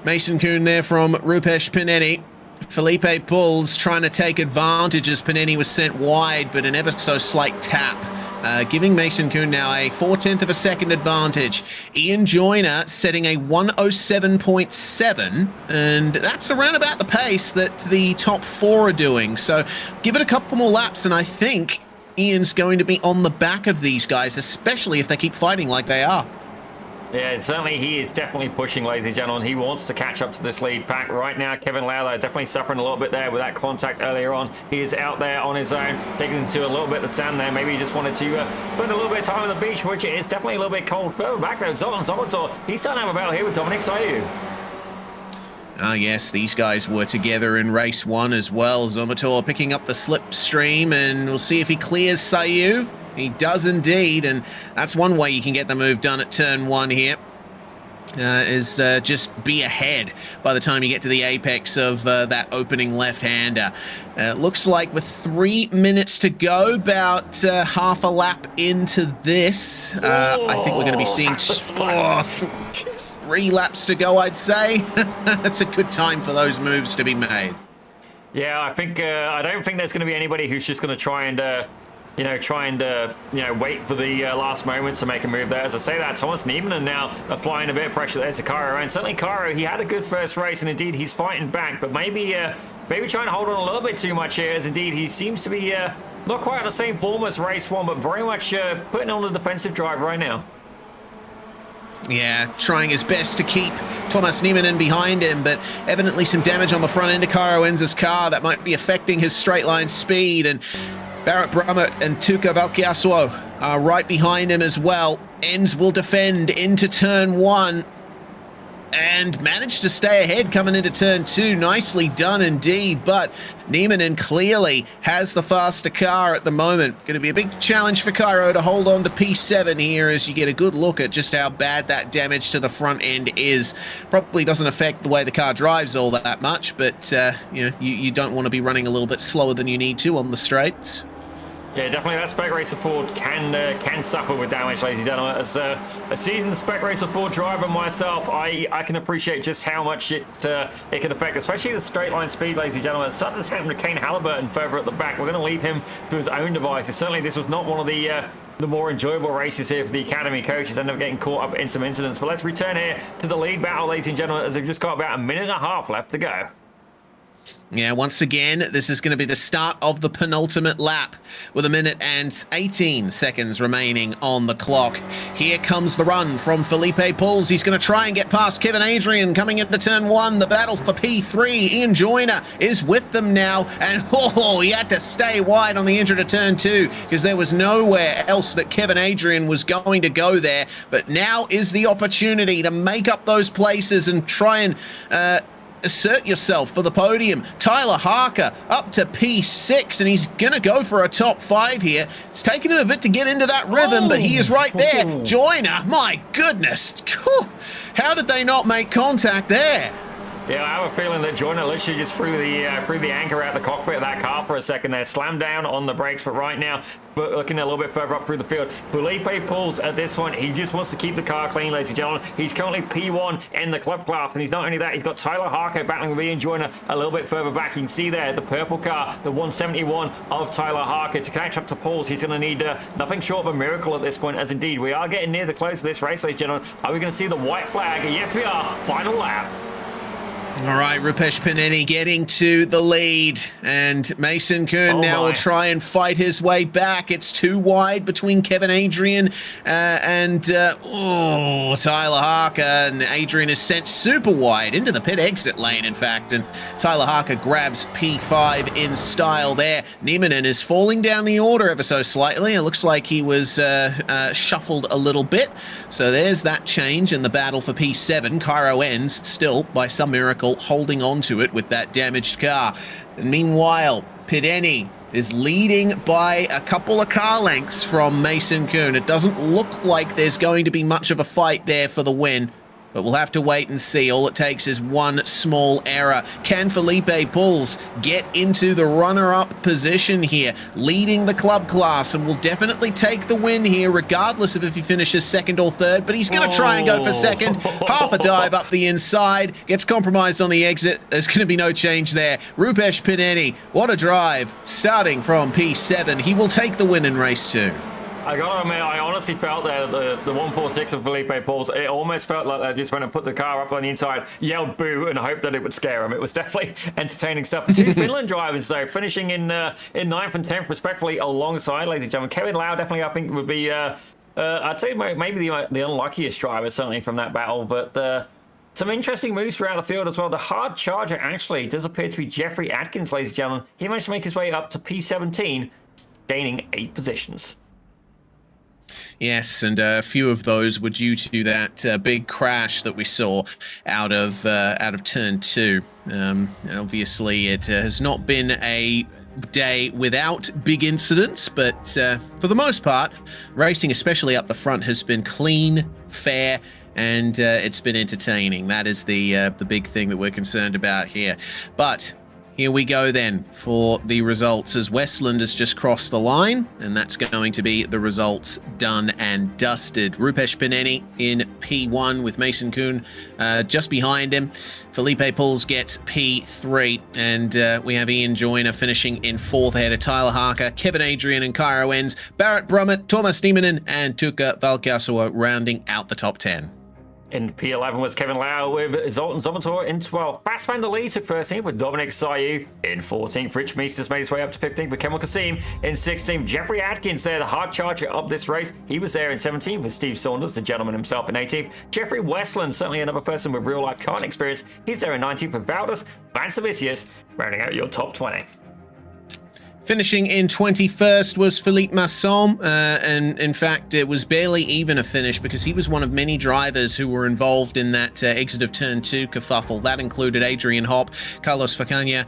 Mason Kuhn there from Rupesh Paneni. Felipe Bulls trying to take advantage as Paneni was sent wide, but an ever so slight tap, giving Mason Kuhn now a 0.4 of a second advantage. Ian Joyner setting a 107.7, and that's around about the pace that the top 4 are doing. So give it a couple more laps, and I think Ian's going to be on the back of these guys, especially if they keep fighting like they are. Yeah, certainly he is definitely pushing, ladies and gentlemen. He wants to catch up to this lead pack right now. Kevin Lowther definitely suffering a little bit there with that contact earlier on. He is out there on his own, taking into a little bit of the sand there. Maybe he just wanted to spend a little bit of time on the beach, which it is definitely a little bit cold. Further back there, Zoltan Zomator, he's starting to have a battle here with Dominic Sayu. Ah, yes, these guys were together in race 1 as well. Zomator picking up the slipstream, and we'll see if he clears Sayu. He does indeed, and that's one way you can get the move done at turn 1 here. Is just be ahead by the time you get to the apex of that opening left-hander. Looks like with 3 minutes to go, about half a lap into this, I think we're going to be seeing 3 laps to go, I'd say. That's a good time for those moves to be made. Yeah, I think I don't think there's going to be anybody who's just going to try and wait for the last moment to make a move there. As I say that, Thomas Niemanen now applying a bit of pressure there to Cairo. And certainly Cairo, he had a good first race, and indeed he's fighting back, but maybe trying to hold on a little bit too much here, as indeed he seems to be not quite at the same form as race 1, but very much putting on the defensive drive right now. Yeah, trying his best to keep Thomas Niemanen behind him, but evidently some damage on the front end of Cairo Enz's car that might be affecting his straight line speed, and Barrett Brummett and Tuka Valkiasuo are right behind him as well. Enz will defend into turn 1 and managed to stay ahead coming into turn 2. Nicely done indeed, but Niemanen clearly has the faster car at the moment. Going to be a big challenge for Cairo to hold on to P7 here as you get a good look at just how bad that damage to the front end is. Probably doesn't affect the way the car drives all that much, but you don't want to be running a little bit slower than you need to on the straights. Yeah, definitely that Spec Racer Ford can suffer with damage, ladies and gentlemen. As a seasoned Spec Racer Ford driver myself, I can appreciate just how much it can affect, especially the straight line speed, ladies and gentlemen. Something that's happened to Kane Halliburton further at the back. We're going to leave him to his own devices. Certainly this was not one of the more enjoyable races here for the Academy coaches. End up getting caught up in some incidents. But let's return here to the lead battle, ladies and gentlemen, as they've just got about a minute and a half left to go. Yeah, once again, this is going to be the start of the penultimate lap with 1 minute and 18 seconds remaining on the clock. Here comes the run from Felipe Pulls. He's going to try and get past Kevin Adrian coming into turn 1. The battle for P3. Ian Joyner is with them now, and he had to stay wide on the intro to turn 2 because there was nowhere else that Kevin Adrian was going to go there. But now is the opportunity to make up those places and try and assert yourself for the podium. Tyler Harker up to P6, and he's going to go for a top 5 here. It's taken him a bit to get into that rhythm, but he is right there. Joyner, my goodness. How did they not make contact there? Yeah, I have a feeling that Joyner literally just threw the anchor out the cockpit of that car for a second there, slammed down on the brakes, but right now, looking a little bit further up through the field, Felipe Pulls at this one, he just wants to keep the car clean, ladies and gentlemen. He's currently P1 in the club class, and he's not only that, he's got Tyler Harker battling with Ian Joyner a little bit further back. You can see there, the purple car, the 171 of Tyler Harker. To catch up to Pulls, he's going to need nothing short of a miracle at this point, as indeed, we are getting near the close of this race, ladies and gentlemen. Are we going to see the white flag? Yes, we are. Final lap. All right, Rupesh Paneni getting to the lead, and Mason Kuhn now will try and fight his way back. It's too wide between Kevin Adrian and Tyler Harker, and Adrian is sent super wide into the pit exit lane, in fact, and Tyler Harker grabs P5 in style there. Nieminen is falling down the order ever so slightly. It looks like he was shuffled a little bit, so there's that change in the battle for P7. Cairo ends still, by some miracle, holding on to it with that damaged car. And meanwhile, Pideni is leading by a couple of car lengths from Mason Kuhn. It doesn't look like there's going to be much of a fight there for the win, but we'll have to wait and see. All it takes is one small error. Can Felipe Puls get into the runner-up position here, leading the club class, and will definitely take the win here, regardless of if he finishes second or third, but he's going to try and go for second. Half a dive up the inside, gets compromised on the exit. There's going to be no change there. Rupesh Pineni, what a drive, starting from P7. He will take the win in race 2. I gotta admit, I honestly felt that the 146 of Felipe Puls, it almost felt like they just went and put the car up on the inside, yelled boo, and hoped that it would scare him. It was definitely entertaining stuff. The two Finland drivers, though, finishing in 9th and 10th, respectively, alongside, ladies and gentlemen. Kevin Lau definitely, I think, would be, I'd say maybe the unluckiest driver, certainly, from that battle, but some interesting moves throughout the field as well. The hard charger, actually, does appear to be Jeffrey Atkins, ladies and gentlemen. He managed to make his way up to P17, gaining 8 positions. Yes, and a few of those were due to that big crash that we saw out of turn 2. Obviously, it has not been a day without big incidents, but for the most part, racing, especially up the front, has been clean, fair, and it's been entertaining. That is the big thing that we're concerned about here. But here we go then for the results, as Westland has just crossed the line, and that's going to be the results done and dusted. Rupesh Pineni in P1 with Mason Kuhn just behind him. Felipe Puls gets P3, and we have Ian Joyner finishing in 4th ahead of Tyler Harker, Kevin Adrian and Cairo Enns, Barrett Brummett, Thomas Nieminen and Tuukka Valkeasoa rounding out the top 10. In P11 was Kevin Lau with Zoltan Zomator in 12th. Fast Van der Lee took 13th with Dominic Sayu in 14th. Rich Meesters made his way up to 15th with Kemal Kasim in 16th. Jeffrey Atkins there, the hard charger of this race. He was there in 17th with Steve Saunders, the gentleman himself, in 18th. Jeffrey Westland, certainly another person with real-life karting experience. He's there in 19th with Valdis Van Savicius, rounding out your top 20. Finishing in 21st was Philippe Masson, and in fact it was barely even a finish because he was one of many drivers who were involved in that exit of turn 2 kerfuffle. That included Adrian Hopp, Carlos Facania,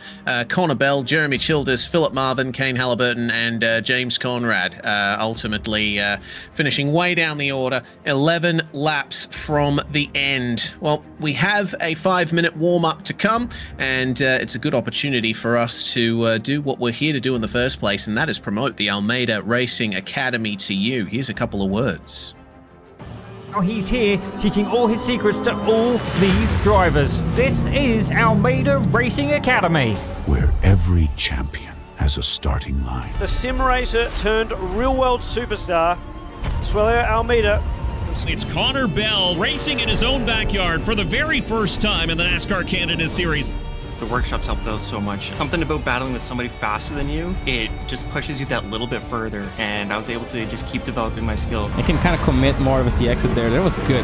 Connor Bell, Jeremy Childers, Philip Marvin, Kane Halliburton and James Conrad, ultimately finishing way down the order, 11 laps from the end. Well, we have a 5-minute warm-up to come, and it's a good opportunity for us to do what we're here to do in the first place, and that is promote the Almeida Racing Academy to you. Here's a couple of words. Now he's here teaching all his secrets to all these drivers. This is Almeida Racing Academy, where every champion has a starting line. The sim racer turned real world superstar, Suelio Almeida. It's Connor Bell racing in his own backyard for the very first time in the NASCAR Canada Series. The workshops helped out so much. Something about battling with somebody faster than you, it just pushes you that little bit further, and I was able to just keep developing my skill. I can kind of commit more with the exit there. That was good.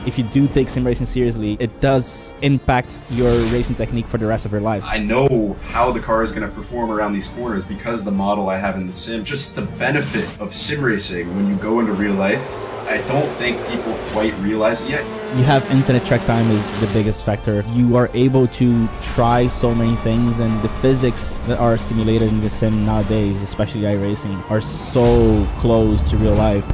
If you do take sim racing seriously, it does impact your racing technique for the rest of your life. I know how the car is going to perform around these corners because the model I have in the sim. Just the benefit of sim racing when you go into real life, I don't think people quite realize it yet. You have infinite track time is the biggest factor. You are able to try so many things, and the physics that are simulated in the sim nowadays, especially iRacing, are so close to real life.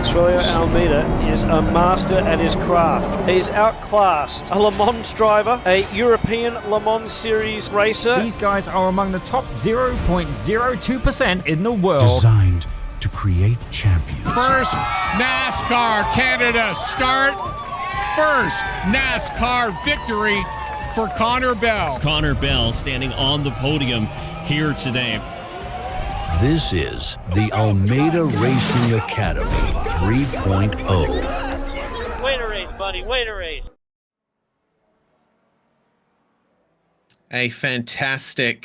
Suelio Almeida is a master at his craft. He's outclassed a Le Mans driver, a European Le Mans Series racer. These guys are among the top 0.02% in the world. Designed to create champions. First NASCAR Canada start. First NASCAR victory for Connor Bell. Connor Bell standing on the podium here today. This is the Almeida Racing Academy 3.0. Win a race, bud. money. Win a race. A fantastic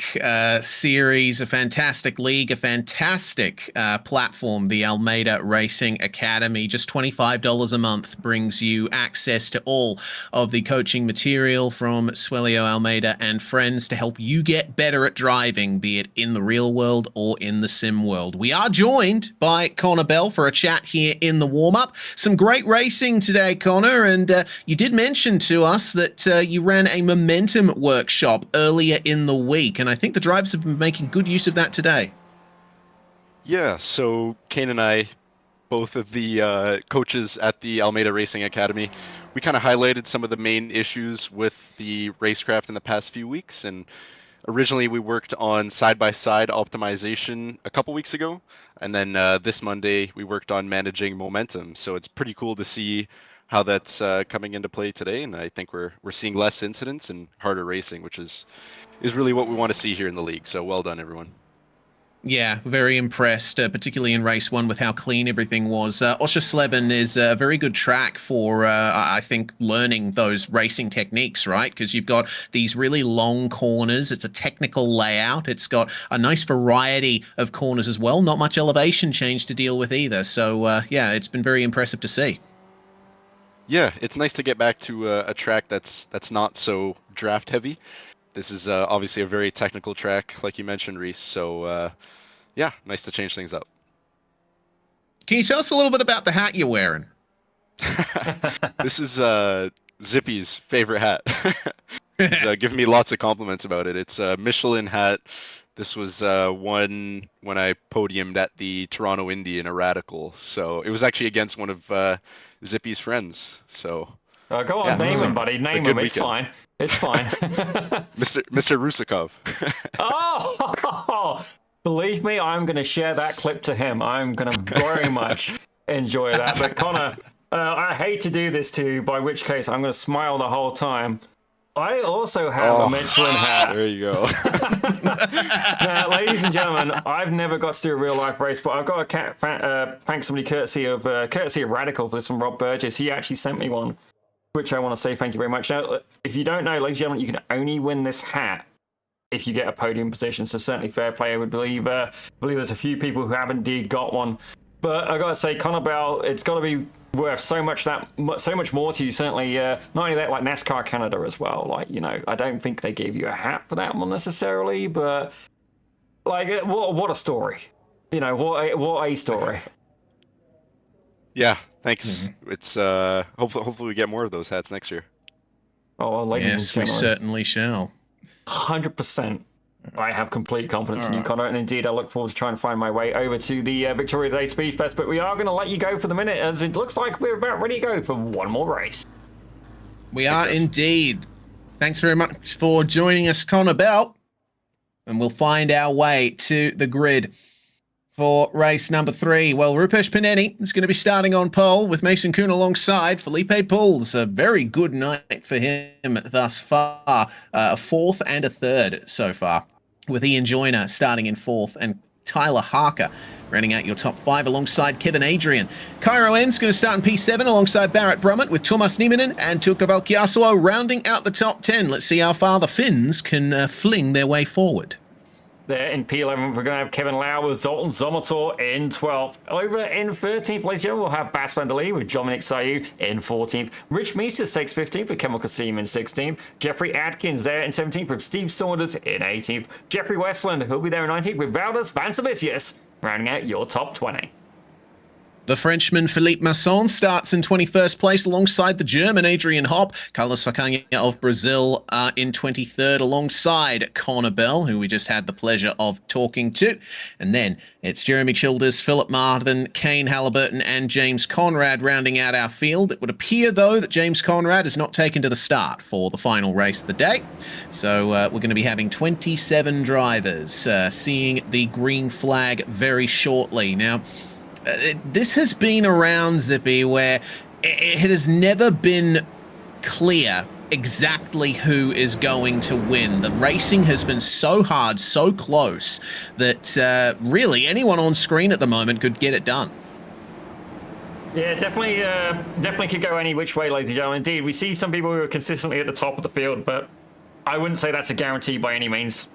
series, a fantastic league, a fantastic platform, the Almeida Racing Academy. Just $25 a month brings you access to all of the coaching material from Suelio Almeida and friends to help you get better at driving, be it in the real world or in the sim world. We are joined by Connor Bell for a chat here in the warm-up. Some great racing today, Connor, and you did mention to us that you ran a momentum workshop earlier in the week, and I think the drivers have been making good use of that today. Yeah, so Kane and I, both of the coaches at the Almeida Racing Academy, we kind of highlighted some of the main issues with the racecraft in the past few weeks, and originally we worked on side-by-side optimization a couple weeks ago, and then this Monday we worked on managing momentum, so it's pretty cool to see how that's coming into play today, and I think we're seeing less incidents and harder racing, which is really what we want to see here in the league. So well done, everyone. Yeah, very impressed, particularly in race one with how clean everything was. Oschersleben is a very good track for, I think, learning those racing techniques, right? Because you've got these really long corners. It's a technical layout. It's got a nice variety of corners as well. Not much elevation change to deal with either. So, yeah, it's been very impressive to see. Yeah, it's nice to get back to a track that's not so draft heavy. This is obviously a very technical track, like you mentioned, Reese. So, yeah, nice to change things up. Can you tell us a little bit about the hat you're wearing? This is Zippy's favorite hat. He's giving me lots of compliments about it. It's a Michelin hat. This was one when I podiumed at the Toronto Indy in a Radical. So it was actually against one of Zippy's friends. So go on, name him, buddy. Name him. It's fine. It's fine. Mr. Rusakov. Oh, believe me, I'm going to share that clip to him. I'm going to very much enjoy that. But Connor, I hate to do this to you, by which case I'm going to smile the whole time. I also have a Michelin hat. There you go. Now, ladies and gentlemen, I've never got to do a real life race, but I've got to thank somebody courtesy of Radical for this one, Rob Burgess. He actually sent me one, which I want to say thank you very much. Now, if you don't know, ladies and gentlemen, you can only win this hat if you get a podium position. So certainly fair play. I would believe there's a few people who have indeed got one. But I got to say, Connor Bell, it's got to be worth so much more to you. Certainly, not only that, like NASCAR Canada as well. Like, you know, I don't think they gave you a hat for that one necessarily, but like, what a story. You know, what a story. Yeah, thanks. It's hopefully we get more of those hats next year. Oh, well, ladies and gentlemen, we certainly shall. 100%. I have complete confidence in you, Connor, and indeed I look forward to trying to find my way over to the Victoria Day Speed Fest, but we are going to let you go for the minute, as it looks like we're about ready to go for one more race. We are indeed. Thanks very much for joining us, Connor Bell, and we'll find our way to the grid for race number 3. Well, Rupesh Paneni is going to be starting on pole with Mason Kuhn alongside Felipe Pools. A very good night for him thus far. A 4th and a 3rd so far, with Ian Joyner starting in 4th and Tyler Harker rounding out your top 5 alongside Kevin Adrian. Cairo N's going to start in P7 alongside Barrett Brummett, with Thomas Nieminen and Tuukka Valkiasuo rounding out the top 10. Let's see how far the Finns can fling their way forward. There in P11, we're going to have Kevin Lau with Zoltan Zomator in 12th. Over in 13th, ladies and gentlemen, we'll have Bas van der Lee with Dominic Sayu in 14th. Rich Meester takes 15th with Kemal Kasim in 16th. Jeffrey Atkins there in 17th with Steve Saunders in 18th. Jeffrey Westland, who'll be there in 19th with Valdes Van Savicius, rounding out your top 20. The Frenchman Philippe Masson starts in 21st place alongside the German Adrian Hopp. Carlos Facagna of Brazil in 23rd alongside Connor Bell, who we just had the pleasure of talking to. And then it's Jeremy Childers, Philip Marvin, Kane Halliburton and James Conrad rounding out our field. It would appear, though, that James Conrad is not taken to the start for the final race of the day. So we're going to be having 27 drivers seeing the green flag very shortly. Now, this has been around, Zippy, where it has never been clear exactly who is going to win. The racing has been so hard, so close, that really anyone on screen at the moment could get it done. Yeah, definitely could go any which way, ladies and gentlemen. Indeed, we see some people who are consistently at the top of the field, but I wouldn't say that's a guarantee by any means.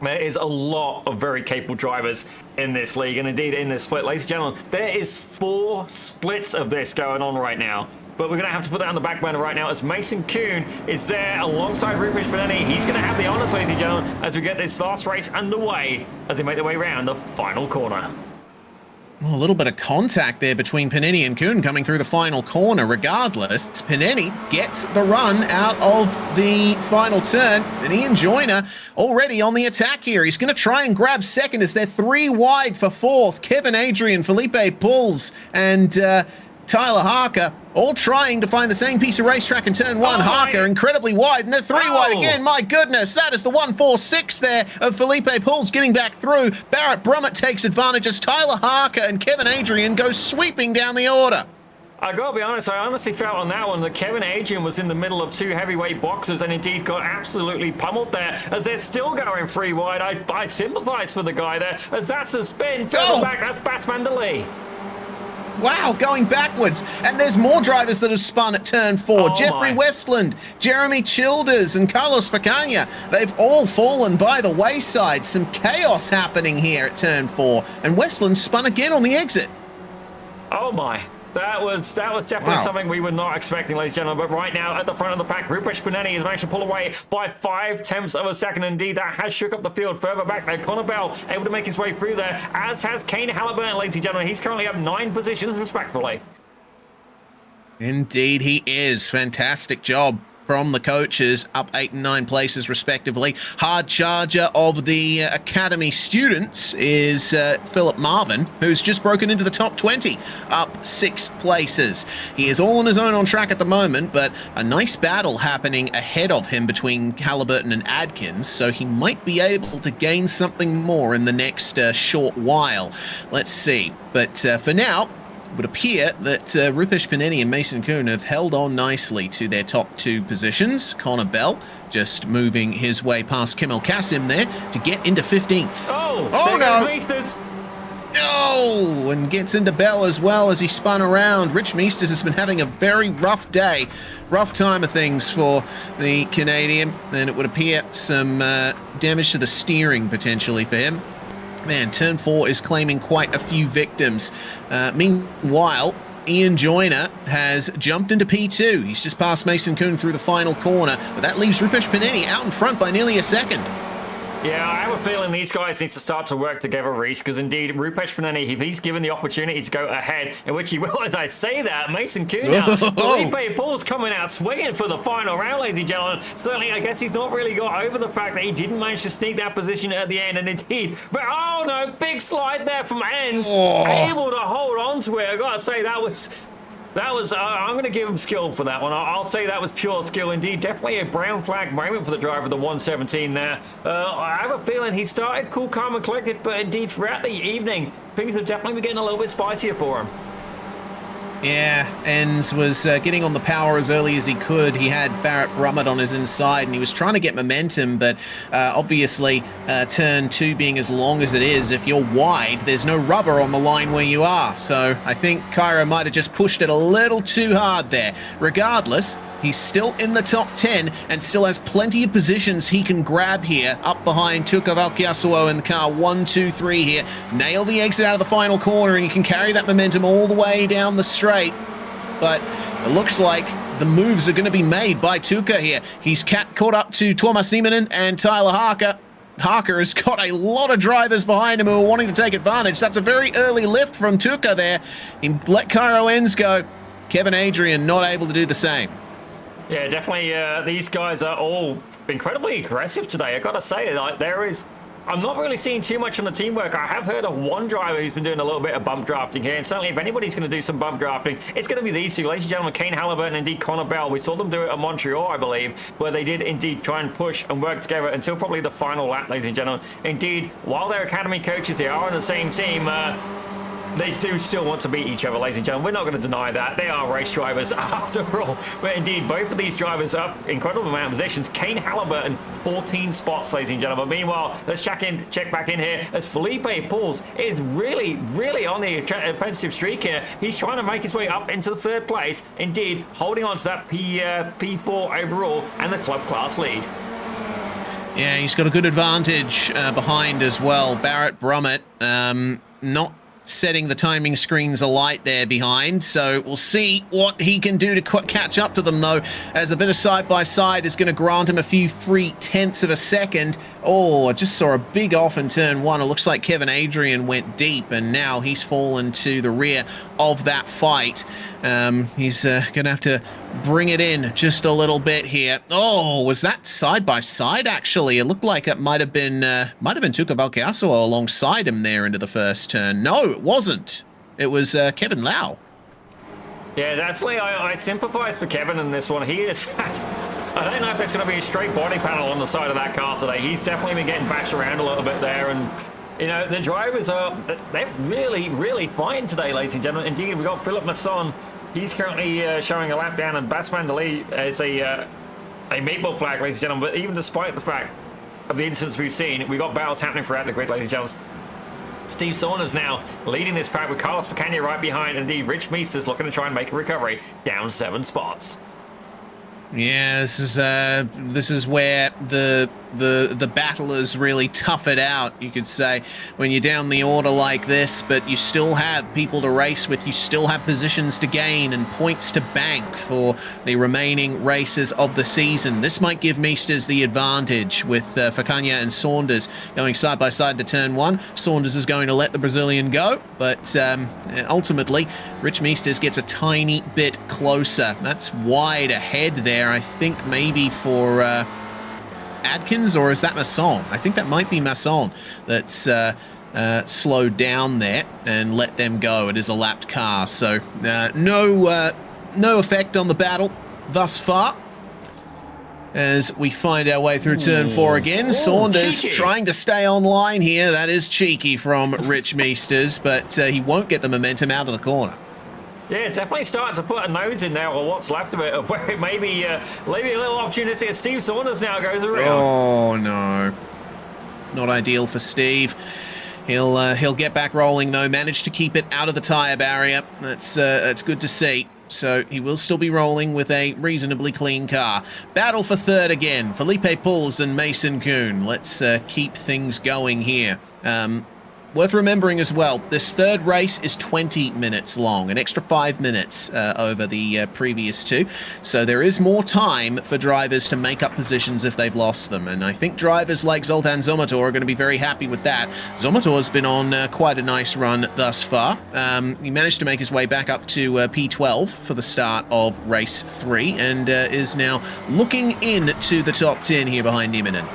There is a lot of very capable drivers in this league, and indeed in this split. Ladies and gentlemen, there is 4 splits of this going on right now. But we're going to have to put that on the back burner right now as Mason Kuhn is there alongside Rupesh Paneni. He's going to have the honors, ladies and gentlemen, as we get this last race underway as they make their way around the final corner. Well, a little bit of contact there between Panini and Kuhn coming through the final corner. Regardless, Panini gets the run out of the final turn. And Ian Joyner already on the attack here. He's going to try and grab second as they're 3 wide for 4th. Kevin Adrian, Felipe Pulls, and Tyler Harker all trying to find the same piece of racetrack in turn 1. Harker incredibly wide, and they're 3 wide again. My goodness, that is the 1-4-6 there of Felipe Pulls getting back through. Barrett Brummett takes advantage as Tyler Harker and Kevin Adrian go sweeping down the order. I gotta be honest, I honestly felt on that one that Kevin Adrian was in the middle of 2 heavyweight boxers and indeed got absolutely pummeled there as they're still going 3 wide. I sympathize for the guy there as that's a spin further back. That's Bas Mandalay. Wow, going backwards. And there's more drivers that have spun at turn 4. Jeffrey Westland, Jeremy Childers, and Carlos Facania. They've all fallen by the wayside. Some chaos happening here at turn 4. And Westland spun again on the exit. Oh my. That was definitely something we were not expecting, ladies and gentlemen. But right now, at the front of the pack, Rupesh Paneni has managed to pull away by 0.5 of a second. Indeed, that has shook up the field. Further back there, Connor Bell able to make his way through there, as has Kane Halliburton, ladies and gentlemen. He's currently up 9 positions, respectfully. Indeed, he is. Fantastic job from the coaches, up 8 and 9 places respectively. Hard charger of the Academy students is Philip Marvin, who's just broken into the top 20, up 6 places. He is all on his own on track at the moment, but a nice battle happening ahead of him between Halliburton and Adkins, so he might be able to gain something more in the next short while. Let's see. But for now, it would appear that Rupesh Paneni and Mason Kuhn have held on nicely to their top 2 positions. Connor Bell just moving his way past Kemal Kassim there to get into 15th. Oh no! Meesters. Oh, and gets into Bell as well as he spun around. Rich Meesters has been having a very rough day. Rough time of things for the Canadian. And it would appear some damage to the steering potentially for him. Man, turn 4 is claiming quite a few victims. Meanwhile, Ian Joyner has jumped into P2. He's just passed Mason Kuhn through the final corner, but that leaves Rupesh Paneni out in front by nearly a second. Yeah, I have a feeling these guys need to start to work together, Reese, because indeed, Rupesh Paneni, if he's given the opportunity to go ahead, in which he will, as I say that, Mason Kuhn now, Felipe Paul's coming out swinging for the final round, ladies and gentlemen. Certainly, I guess he's not really got over the fact that he didn't manage to sneak that position at the end, and indeed, but oh no, big slide there from Enns, able to hold on to it. I gotta say, that was, I'm going to give him skill for that one. I'll say that was pure skill indeed. Definitely a brown flag moment for the driver of the 117 there. I have a feeling he started cool, calm, and collected, but indeed throughout the evening, things have definitely been getting a little bit spicier for him. Yeah, Enns was getting on the power as early as he could. He had Barrett Brummett on his inside, and he was trying to get momentum, but obviously turn 2 being as long as it is, if you're wide, there's no rubber on the line where you are. So I think Cairo might have just pushed it a little too hard there. Regardless, he's still in the top 10 and still has plenty of positions he can grab here, up behind Tuukka Valkeasuo in the car 1, 2, 3 here. Nail the exit out of the final corner, and you can carry that momentum all the way down the straight. But it looks like the moves are going to be made by Tuukka here. He's caught up to Tuomas Nieminen and Tyler Harker. Harker has got a lot of drivers behind him who are wanting to take advantage. That's a very early lift from Tuukka there. He let Cairo Enns go. Kevin Adrian not able to do the same. Yeah, definitely. These guys are all incredibly aggressive today. I gotta say, like I'm not really seeing too much on the teamwork. I have heard of one driver who's been doing a little bit of bump drafting here, and certainly if anybody's going to do some bump drafting, it's going to be these 2, ladies and gentlemen, Kane Halliburton and indeed Connor Bell. We saw them do it at Montreal, I believe, where they did indeed try and push and work together until probably the final lap, ladies and gentlemen. Indeed, while they're academy coaches, they are on the same team. They do still want to beat each other, ladies and gentlemen. We're not going to deny that. They are race drivers after all. But indeed, both of these drivers are incredible amount of positions. Kane Halliburton, 14 spots, ladies and gentlemen. Meanwhile, let's check back in here as Felipe Pauls is really on the offensive streak here. He's trying to make his way up into the third place. Indeed, holding on to that P4 overall and the club class lead. Yeah, he's got a good advantage behind as well. Barrett Brummett, not setting the timing screens alight there behind, so we'll see what he can do to catch up to them, though, as a bit of side-by-side is going to grant him a few free tenths of a second. Oh, I just saw a big off in turn one. It looks like Kevin Adrian went deep, and now he's fallen to the rear of that fight. He's going to have to bring it in just a little bit here. Oh, was that side-by-side, actually? It looked like it might have been Tuca Valcasio alongside him there into the first turn. No, it wasn't. It was Kevin Lau. Yeah, definitely. I sympathize for Kevin in this one. He is... I don't know if there's going to be a straight body panel on the side of that car today. He's definitely been getting bashed around a little bit there, and you know, the drivers they're really fine today, ladies and gentlemen. Indeed, we've got Philip Masson. He's currently showing a lap down, and Bas van der Lee is a maple flag, ladies and gentlemen. But even despite the fact of the incidents we've seen, we've got battles happening throughout the grid, ladies and gentlemen. Steve Saunders now leading this pack with Carlos Picagna right behind. Indeed, Rich Meesters looking to try and make a recovery, down 7 spots. Yeah, this is where the battlers really tough it out, you could say, when you're down the order like this, but you still have people to race with, you still have positions to gain and points to bank for the remaining races of the season. This might give Meesters the advantage with Picagna and Saunders going side by side to turn one. Saunders is going to let the Brazilian go, but ultimately Rich Meesters gets a tiny bit closer. That's wide ahead there, I think, maybe for Adkins, or is that Masson? I think that might be Masson that's slowed down there and let them go. It is a lapped car, so no effect on the battle thus far. As we find our way through turn 4 again, Saunders cheeky. trying to stay online here. That is cheeky from Rich Meesters, but he won't get the momentum out of the corner. Yeah, definitely starting to put a nose in there, or what's left of it, where it maybe a little opportunity as Steve Saunders now goes around. Oh, no. Not ideal for Steve. He'll get back rolling, though. Managed to keep it out of the tyre barrier. That's good to see. So he will still be rolling with a reasonably clean car. Battle for third again. Felipe Pauls and Mason Kuhn. Let's keep things going here. Worth remembering as well, this third race is 20 minutes long, an extra 5 minutes over the previous 2. So there is more time for drivers to make up positions if they've lost them. And I think drivers like Zoltan Zomator are going to be very happy with that. Zomator's been on quite a nice run thus far. He managed to make his way back up to P12 for the start of race 3 and is now looking into the top 10 here behind Nieminen.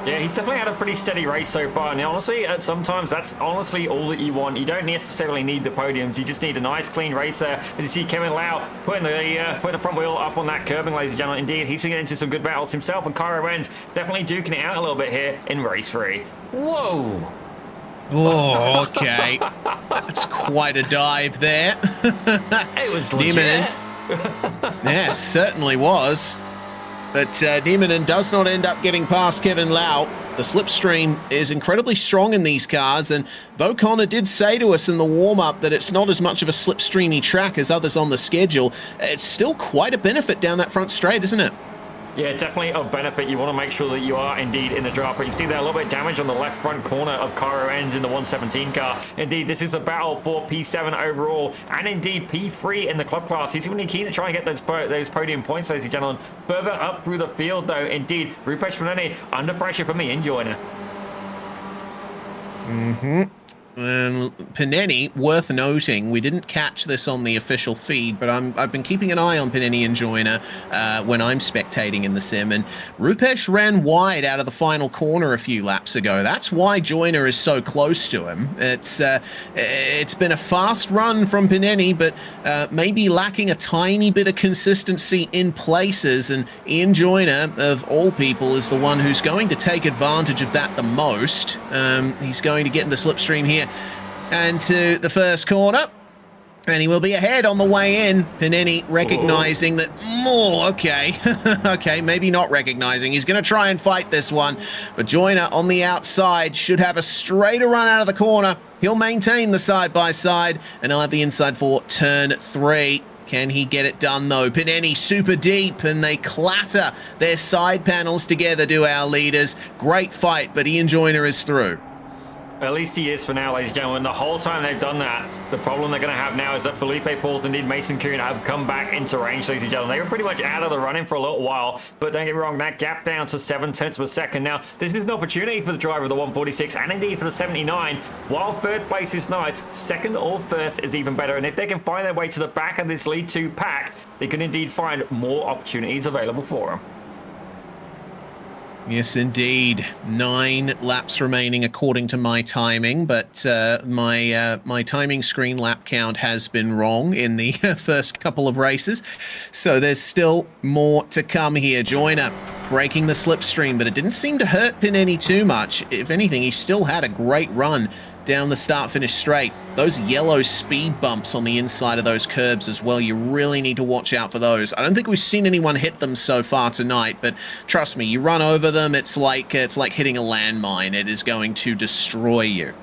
Yeah, he's definitely had a pretty steady race so far, and honestly, sometimes that's honestly all that you want. You don't necessarily need the podiums, you just need a nice clean race there. As you see Kevin Lau putting the front wheel up on that curbing, ladies and gentlemen. Indeed, he's been getting into some good battles himself, and Cairo Renz definitely duking it out a little bit here in race 3. Whoa! Oh, okay. That's quite a dive there. It was legit. Yeah, certainly was. But Nieminen does not end up getting past Kevin Lau. The slipstream is incredibly strong in these cars, and Bo Connor did say to us in the warm-up that it's not as much of a slipstreamy track as others on the schedule. It's still quite a benefit down that front straight, isn't it? Yeah, definitely a benefit. You want to make sure that you are indeed in the drop. But you see there a little bit of damage on the left front corner of Cairo Renz in the 117 car. Indeed, this is a battle for P7 overall, and indeed P3 in the club class. He's really keen to try and get those podium points, ladies and gentlemen. Further up through the field, though, indeed, Rupesh Paneni under pressure for me in joiner. And Paneni, worth noting, we didn't catch this on the official feed, but I've been keeping an eye on Paneni and Joyner when I'm spectating in the sim, and Rupesh ran wide out of the final corner a few laps ago. That's why Joyner is so close to him. It's been a fast run from Paneni, but maybe lacking a tiny bit of consistency in places, and Ian Joyner, of all people, is the one who's going to take advantage of that the most. He's going to get in the slipstream here. and to the first corner. And he will be ahead on the way in. Pineni recognizing that, okay. Okay, maybe not recognizing. He's going to try and fight this one. But Joyner on the outside should have a straighter run out of the corner. He'll maintain the side-by-side, and he'll have the inside for turn 3. Can he get it done, though? Pineni super deep, and they clatter their side panels together, do our leaders. Great fight, but Ian Joyner is through. At least he is for now, ladies and gentlemen. The whole time they've done that, the problem they're going to have now is that Felipe Pauls and indeed Mason Kuhn have come back into range, ladies and gentlemen. They were pretty much out of the running for a little while, but don't get me wrong, that gap down to 7/10 of a second. Now, this is an opportunity for the driver of the 146 and indeed for the 79. While third place is nice, second or first is even better. And if they can find their way to the back of this lead 2 pack, they can indeed find more opportunities available for them. Yes, indeed. 9 laps remaining according to my timing, but my timing screen lap count has been wrong in the first couple of races. So there's still more to come here. Joyner breaking the slipstream, but it didn't seem to hurt Pineni too much. If anything, he still had a great run down the start-finish straight. Those yellow speed bumps on the inside of those curbs as well, you really need to watch out for those. I don't think we've seen anyone hit them so far tonight, but trust me, you run over them, it's like hitting a landmine. It is going to destroy you.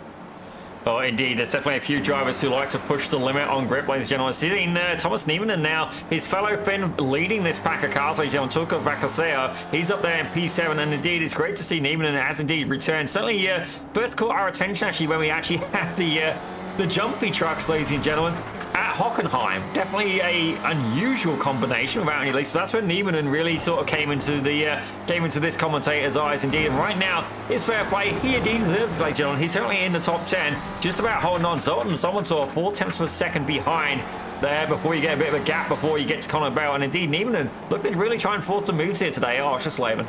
Oh, indeed. There's definitely a few drivers who like to push the limit on grip, ladies and gentlemen. Seeing Thomas Niemanen now, his fellow Finn leading this pack of cars, ladies and gentlemen. Tuukka Vakaseo, he's up there in P7, and indeed, it's great to see Niemanen has indeed returned. Certainly, first caught our attention, actually, when we actually had the jumpy trucks, ladies and gentlemen, at Hockenheim. Definitely a unusual combination without any leaks, but that's when Niemanen really sort of came into this commentator's eyes indeed. And right now, it's fair play. He indeed deserves it, ladies and gentlemen. He's certainly in the top 10, just about holding on. Zoltan Somotor 4/10 of a second behind there before you get a bit of a gap before you get to Conor Bell. And indeed, Niemanen looking to really try and force the moves here today. Oh, Oschersleben.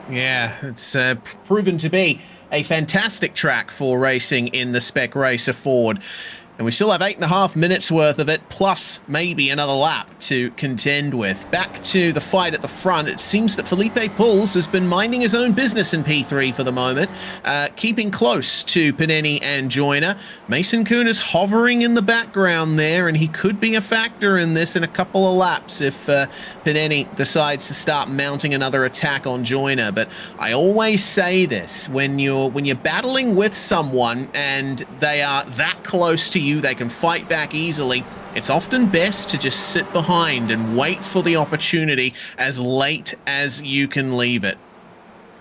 Yeah, it's proven to be a fantastic track for racing in the Spec Racer Ford. And we still have 8.5 minutes worth of it, plus maybe another lap to contend with. Back to the fight at the front. It seems that Felipe Pauls has been minding his own business in P3 for the moment, keeping close to Pineni and Joyner. Mason Kuhn is hovering in the background there, and he could be a factor in this in a couple of laps if Pineni decides to start mounting another attack on Joyner. But I always say this, when you're battling with someone and they are that close to you, they can fight back easily, it's often best to just sit behind and wait for the opportunity as late as you can leave it.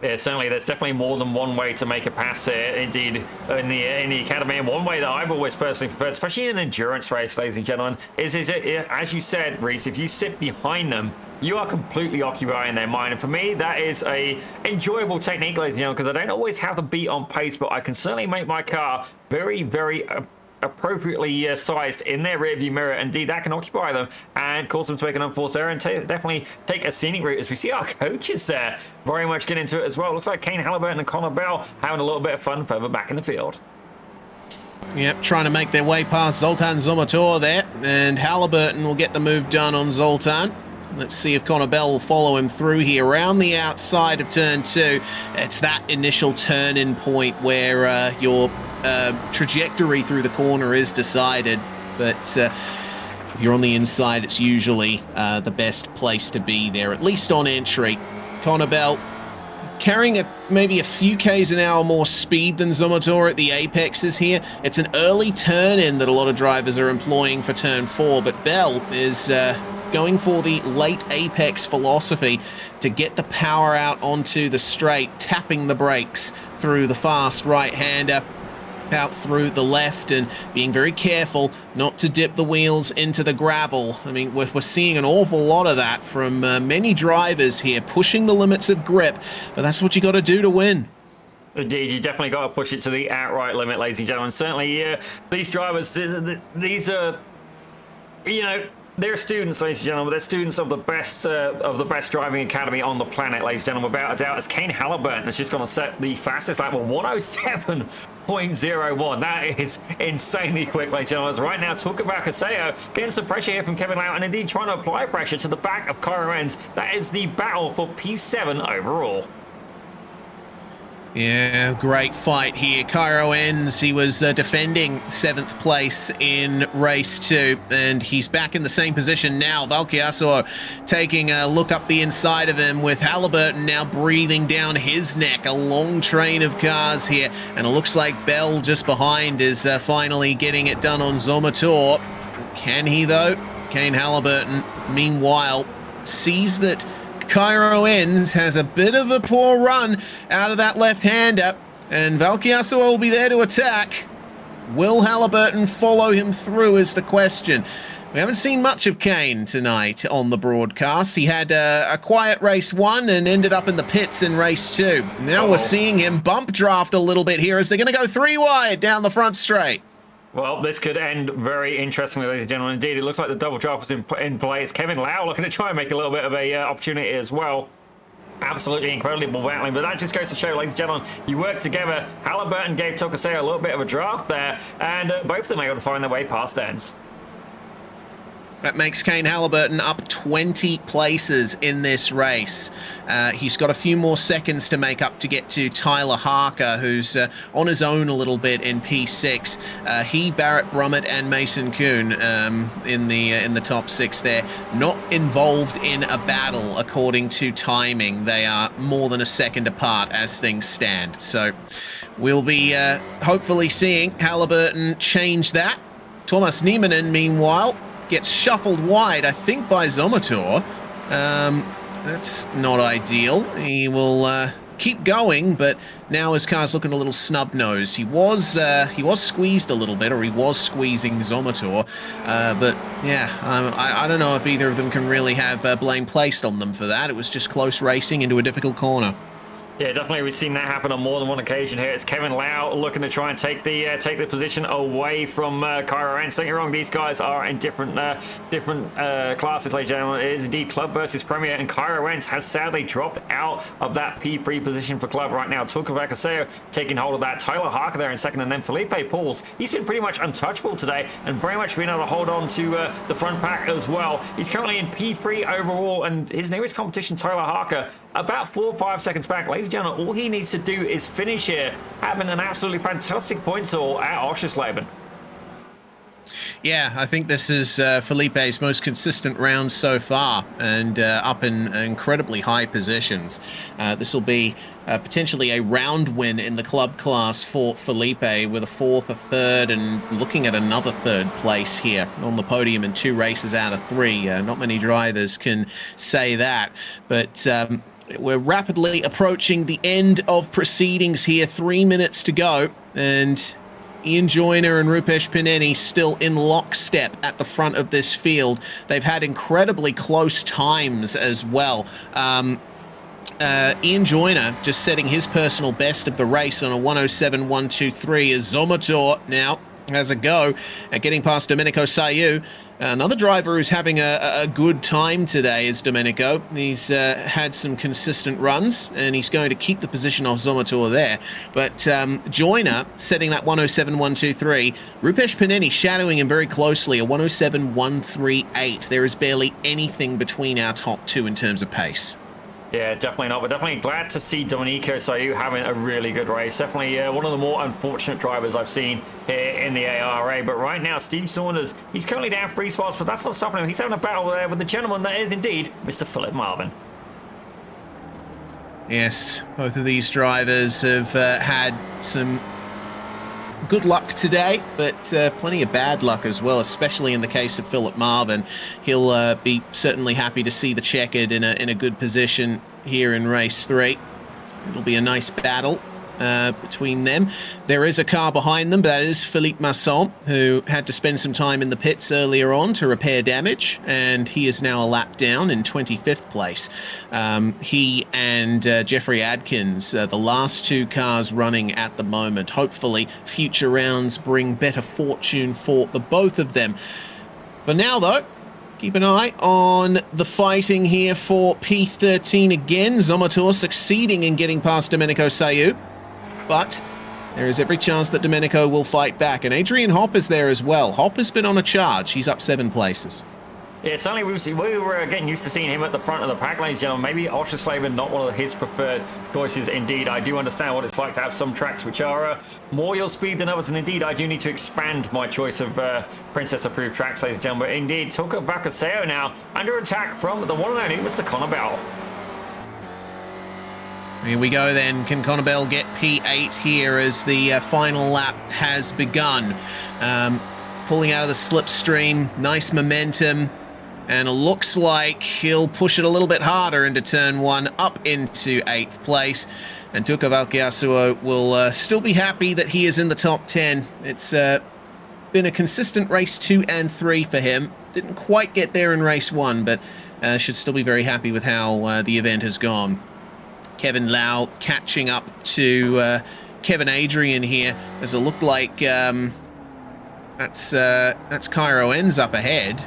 Yeah, certainly. There's definitely more than one way to make a pass here, indeed, in the academy. And one way that I've always personally preferred, especially in an endurance race, ladies and gentlemen, is as you said, Reese, if you sit behind them, you are completely occupying their mind. And for me, that is a enjoyable technique, ladies and gentlemen, because I don't always have the beat on pace, but I can certainly make my car very, very appropriately sized in their rear view mirror. Indeed, that can occupy them and cause them to make an unforced error and definitely take a scenic route, as we see our coaches there very much get into it as well. Looks like Kane Halliburton and Conor Bell having a little bit of fun further back in the field. Yep, trying to make their way past Zoltan Zomotor there, and Halliburton will get the move done on Zoltan. Let's see if Conor Bell will follow him through here around the outside of turn 2. It's that initial turn-in point where your trajectory through the corner is decided, but if you're on the inside, it's usually the best place to be there, at least on entry. Conor Bell carrying maybe a few k's an hour more speed than Zomotor at the apexes here. It's an early turn-in that a lot of drivers are employing for turn 4, but Bell is going for the late apex philosophy to get the power out onto the straight, tapping the brakes through the fast right-hander, out through the left, and being very careful not to dip the wheels into the gravel. I mean, we're seeing an awful lot of that from many drivers here, pushing the limits of grip, but that's what you got to do to win. Indeed, you definitely got to push it to the outright limit, ladies and gentlemen. Certainly, these drivers, these are, you know, they're students, ladies and gentlemen. They're students of the best driving academy on the planet, ladies and gentlemen, without a doubt. As Kane Halliburton has just going to set the fastest lap of 107.01. That is insanely quick, ladies and gentlemen. Right now, Tuukka Vakaseo getting some pressure here from Kevin Lau, and indeed trying to apply pressure to the back of Kyra Enns. That is the battle for P7 overall. Yeah, great fight here. Cairo ends. He was defending 7th place in race 2, and he's back in the same position now. Valkyasor taking a look up the inside of him, with Halliburton now breathing down his neck. A long train of cars here, and it looks like Bell just behind is finally getting it done on Zomator. Can he, though? Kane Halliburton, meanwhile, sees that Cairo ends has a bit of a poor run out of that left-hander, and Valkyasor will be there to attack. Will Halliburton follow him through is the question. We haven't seen much of Kane tonight on the broadcast. He had a quiet race 1 and ended up in the pits in race 2. Now we're seeing him bump draft a little bit here as they're going to go 3 wide down the front straight. Well, this could end very interestingly, ladies and gentlemen. Indeed, it looks like the double draft was in place. Kevin Lau looking to try and make a little bit of a opportunity as well. Absolutely incredible battling, but that just goes to show, ladies and gentlemen, you work together. Halliburton gave Tokaseo a little bit of a draft there, and both of them are able to find their way past ends. That makes Kane Halliburton up 20 places in this race. He's got a few more seconds to make up to get to Tyler Harker, who's on his own a little bit in P6. He, Barrett Brummett, and Mason Kuhn in the top 6 there. Not involved in a battle according to timing. They are more than a second apart as things stand. So we'll be hopefully seeing Halliburton change that. Thomas Niemanen, meanwhile, gets shuffled wide, I think, by Zomator. That's not ideal. He will keep going, but now his car's looking a little snub-nosed. He was squeezed a little bit, or he was squeezing Zomator, but yeah, I don't know if either of them can really have blame placed on them for that. It was just close racing into a difficult corner. Yeah, definitely. We've seen that happen on more than one occasion here. It's Kevin Lau looking to try and take the position away from Cairo Ends. Don't get me wrong, these guys are in different classes, ladies and gentlemen. It is indeed Club versus Premier, and Cairo Ends has sadly dropped out of that P3 position for Club right now. Tuka Vakaseo taking hold of that. Tyler Harker there in second, and then Felipe Pauls. He's been pretty much untouchable today, and very much been able to hold on to the front pack as well. He's currently in P3 overall, and his nearest competition, Tyler Harker, about 4 or 5 seconds back. Ladies and gentlemen, all he needs to do is finish here, having an absolutely fantastic points haul at Oschersleben. Yeah, I think this is Felipe's most consistent round so far, and up in incredibly high positions. This will be potentially a round win in the club class for Felipe, with a 4th, a 3rd, and looking at another 3rd place here on the podium in 2 races out of 3. Not many drivers can say that, but we're rapidly approaching the end of proceedings here. 3 minutes to go, and Ian Joyner and Rupesh Pineni still in lockstep at the front of this field. They've had incredibly close times as well. Ian Joyner just setting his personal best of the race on a 107.123 as Zomator now has a go at getting past Domenico Sayu. Another driver who's having a good time today is Domenico. He's had some consistent runs, and he's going to keep the position off Zomator there. But Joyner setting that 107.123. Rupesh Pineni shadowing him very closely, a 107.138. There is barely anything between our top 2 in terms of pace. Yeah, definitely not, but definitely glad to see Domenico Sayu having a really good race. Definitely one of the more unfortunate drivers I've seen here in the ARA. But right now, Steve Saunders, he's currently down 3 spots, but that's not stopping him. He's having a battle there with the gentleman that is indeed Mr. Philip Marvin. Yes, both of these drivers have had some good luck today, but plenty of bad luck as well, especially in the case of Philip Marvin. He'll be certainly happy to see the checkered in a good position here in race 3. It'll be a nice battle between them. There is a car behind them, but that is Philippe Masson, who had to spend some time in the pits earlier on to repair damage, and he is now a lap down in 25th place. He and Jeffrey Adkins, the last 2 cars running at the moment. Hopefully future rounds bring better fortune for the both of them. For now, though, keep an eye on the fighting here for P13 again. Zomator succeeding in getting past Domenico Sayu, but there is every chance that Domenico will fight back. And Adrian Hopp is there as well. Hopp has been on a charge. He's up 7 places. Yeah, certainly we were getting used to seeing him at the front of the pack, ladies and gentlemen. Maybe Oschersleben not one of his preferred choices. Indeed, I do understand what it's like to have some tracks which are more your speed than others, and indeed, I do need to expand my choice of Princess-approved tracks, ladies and gentlemen. But indeed, Tuka Bakaseo now under attack from the one and only Mr. Connor Bell. Here we go then. Can Connor Bell get P8 here as the final lap has begun? Pulling out of the slipstream, nice momentum. And it looks like he'll push it a little bit harder into turn 1, up into 8th place. And Tuka Valkeasuo will still be happy that he is in the top 10. It's been a consistent race 2 and 3 for him. Didn't quite get there in race 1, but should still be very happy with how the event has gone. Kevin Lau catching up to Kevin Adrian here, as it looked like that's Cairo ends up ahead.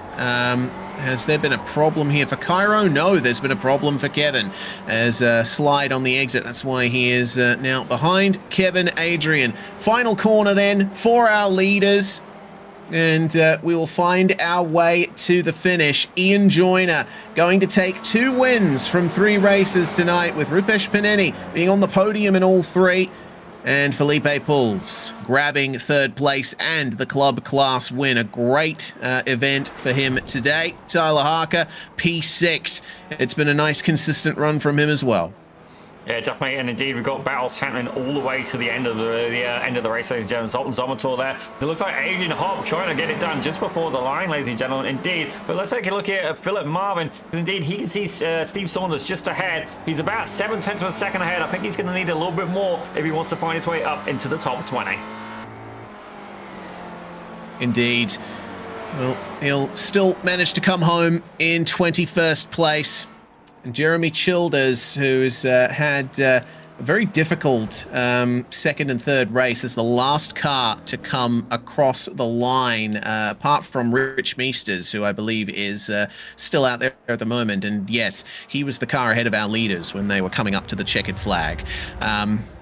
Has there been a problem here for Cairo? No, there's been a problem for Kevin as slide on the exit. That's why he is now behind Kevin Adrian. Final corner then for our leaders. And we will find our way to the finish. Ian Joyner going to take 2 wins from 3 races tonight, with Rupesh Paneni being on the podium in all 3. And Felipe Pulls grabbing 3rd place and the club class win. A great event for him today. Tyler Harker, P6. It's been a nice, consistent run from him as well. Yeah, definitely, and indeed we've got battles happening all the way to the end of the end of the race, ladies and gentlemen. Zoltan Zomator there. It looks like Adrian Hopp trying to get it done just before the line, ladies and gentlemen. Indeed, but let's take a look here at Philip Marvin. Indeed, he can see Steve Saunders just ahead. He's about 7/10 of a second ahead. I think he's going to need a little bit more if he wants to find his way up into the top 20. Indeed. Well, he'll still manage to come home in 21st place. And Jeremy Childers, who's had a very difficult 2nd and 3rd race, is the last car to come across the line, apart from Rich Meesters, who I believe is still out there at the moment. And yes, he was the car ahead of our leaders when they were coming up to the checkered flag.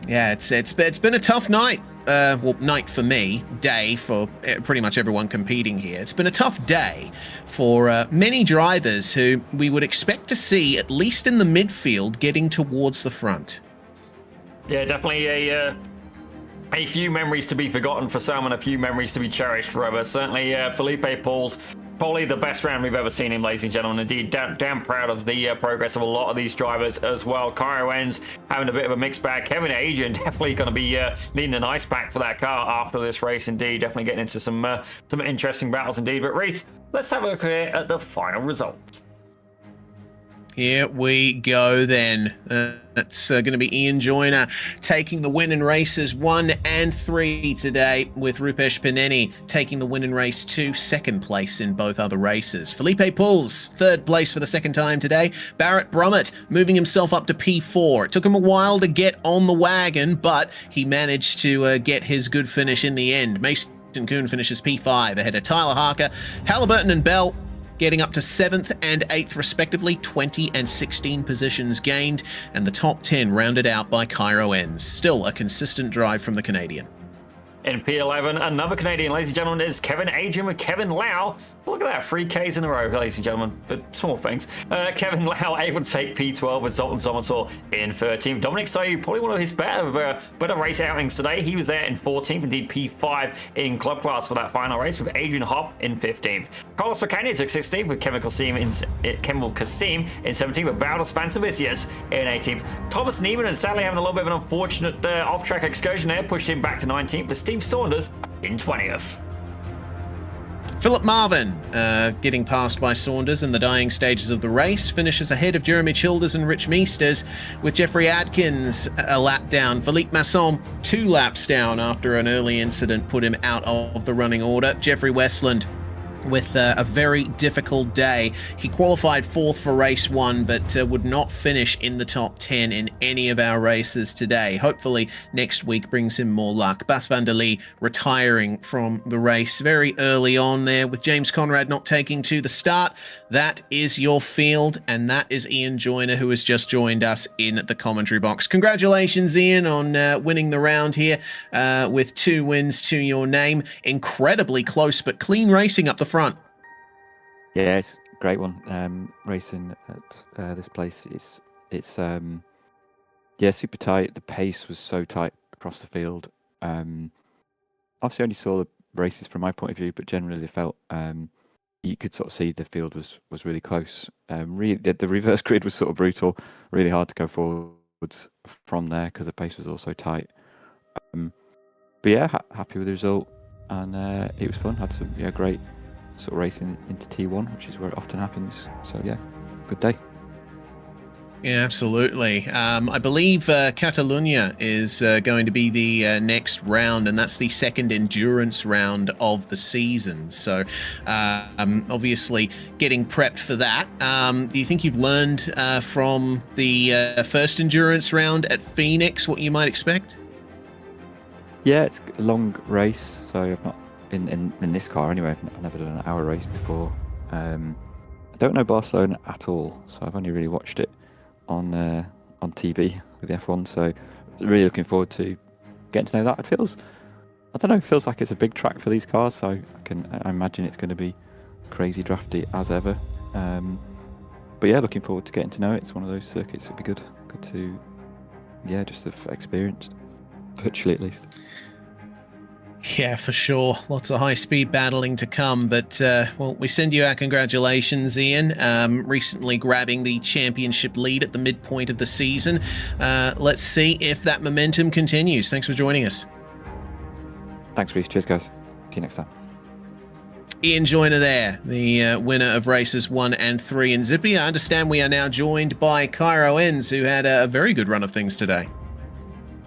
Yeah, it's been a tough night. Well, night for me, day for pretty much everyone competing here. It's been a tough day for many drivers who we would expect to see, at least in the midfield, getting towards the front. Yeah, definitely a few memories to be forgotten for some and a few memories to be cherished forever. Certainly Felipe Paul's probably the best round we've ever seen him, ladies and gentlemen. Indeed, damn proud of the progress of a lot of these drivers as well. Cairo ends having a bit of a mixed bag. Kevin Adrian definitely going to be needing an ice pack for that car after this race. Indeed, definitely getting into some interesting battles indeed. But Reese, let's have a look here at the final results. Here we go then. That's going to be Ian Joyner taking the win in races 1 and 3 today, with Rupesh Paneni taking the win in race 2, 2nd place in both other races. Felipe Pulls, 3rd place for the 2nd time today. Barrett Brummett moving himself up to P4. It took him a while to get on the wagon, but he managed to get his good finish in the end. Mason Kuhn finishes P5 ahead of Tyler Harker. Halliburton and Bell getting up to 7th and 8th respectively, 20 and 16 positions gained, and the top 10 rounded out by Cairo Ends. Still a consistent drive from the Canadian. In P11, another Canadian, ladies and gentlemen, is Kevin Adrian with Kevin Lau. Look at that, 3 Ks in a row, ladies and gentlemen, for small things. Kevin Lau able to take P12 with Zoltan Zomator in 13th. Dominic Soyu, probably one of his better race outings today. He was there in 14th, indeed P5 in club class for that final race, with Adrian Hopp in 15th. Carlos Pacania took 16th with Chemical Kasim in 17th, with Valdes Vansavicius in 18th. Thomas Neiman, sadly having a little bit of an unfortunate off-track excursion there, pushed him back to 19th, with Steve Saunders in 20th. Philip Marvin, getting passed by Saunders in the dying stages of the race, finishes ahead of Jeremy Childers and Rich Meesters, with Jeffrey Adkins a lap down. Philippe Masson 2 laps down after an early incident put him out of the running order. Jeffrey Westland with a very difficult day. He qualified 4th for race 1, but would not finish in the top 10 in any of our races today. Hopefully next week brings him more luck. Bas van der Lee retiring from the race very early on there, with James Conrad not taking to the start. That is your field, and that is Ian Joyner, who has just joined us in the commentary box. Congratulations, Ian, on winning the round here with 2 wins to your name. Incredibly close but clean racing up the front. Yes, great one. Racing at this place, it's super tight. The pace was so tight across the field. Obviously, only saw the races from my point of view, but generally, it felt you could sort of see the field was really close. Really, the reverse grid was sort of brutal. Really hard to go forwards from there because the pace was also tight. But yeah, happy with the result, and it was fun. Had some great sort of racing into T1, which is where it often happens. So yeah, good day. Yeah, absolutely. I believe Catalunya is going to be the next round, and that's the second endurance round of the season. So obviously getting prepped for that. Do you think you've learned from the first endurance round at Phoenix what you might expect? Yeah, it's a long race, so I've not in this car anyway. I've never done an hour race before. I don't know Barcelona at all, so I've only really watched it on TV with the F1. So really looking forward to getting to know that. It feels like it's a big track for these cars, so I imagine it's going to be crazy drafty as ever. But yeah, looking forward to getting to know it. It's one of those circuits that'd be good to just have experienced, virtually at least. Yeah, for sure. Lots of high-speed battling to come, but well, we send you our congratulations, Ian. Recently grabbing the championship lead at the midpoint of the season. Let's see if that momentum continues. Thanks for joining us. Thanks, Reece. Cheers, guys. See you next time. Ian Joyner there, the winner of races 1 and 3 in Zippy. I understand we are now joined by Cairo Enns, who had a very good run of things today.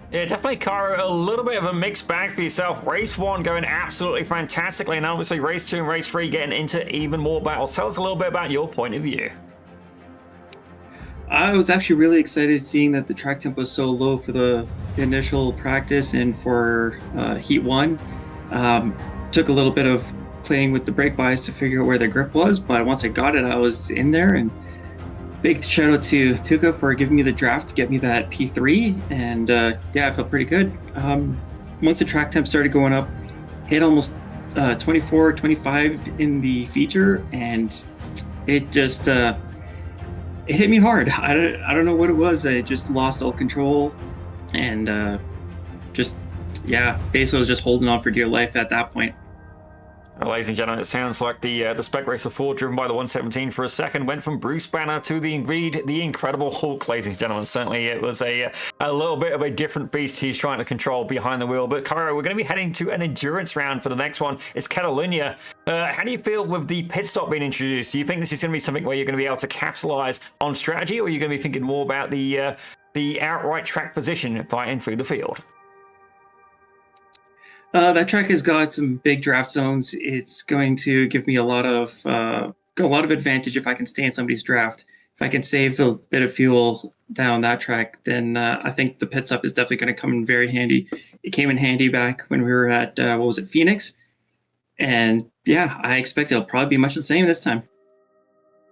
Yeah, definitely, Cairo, a little bit of a mixed bag for yourself. Race 1 going absolutely fantastically, and obviously Race 2 and Race 3 getting into even more battles. Tell us a little bit about your point of view. I was actually really excited seeing that the track tempo was so low for the initial practice and for Heat 1. Took a little bit of playing with the brake bias to figure out where the grip was, but once I got it, I was in there. And big shout out to Tuka for giving me the draft to get me that P3, and I felt pretty good. Once the track temp started going up, hit almost 24, 25 in the feature, and it just it hit me hard. I don't know what it was. I just lost all control, and basically was just holding on for dear life at that point. Well, ladies and gentlemen, it sounds like the Spec Racer 4, driven by the 117 for a second, went from Bruce Banner to the Incredible Hulk, ladies and gentlemen. Certainly it was a little bit of a different beast he's trying to control behind the wheel. But Cairo, we're going to be heading to an endurance round for the next one. It's Catalunya. How do you feel with the pit stop being introduced? Do you think this is going to be something where you're going to be able to capitalize on strategy, or are you going to be thinking more about the outright track position fighting through the field? That track has got some big draft zones. It's going to give me a lot of advantage if I can stay in somebody's draft. If I can save a bit of fuel down that track, then I think the pit stop is definitely going to come in very handy. It came in handy back when we were at Phoenix, and yeah, I expect it'll probably be much the same this time.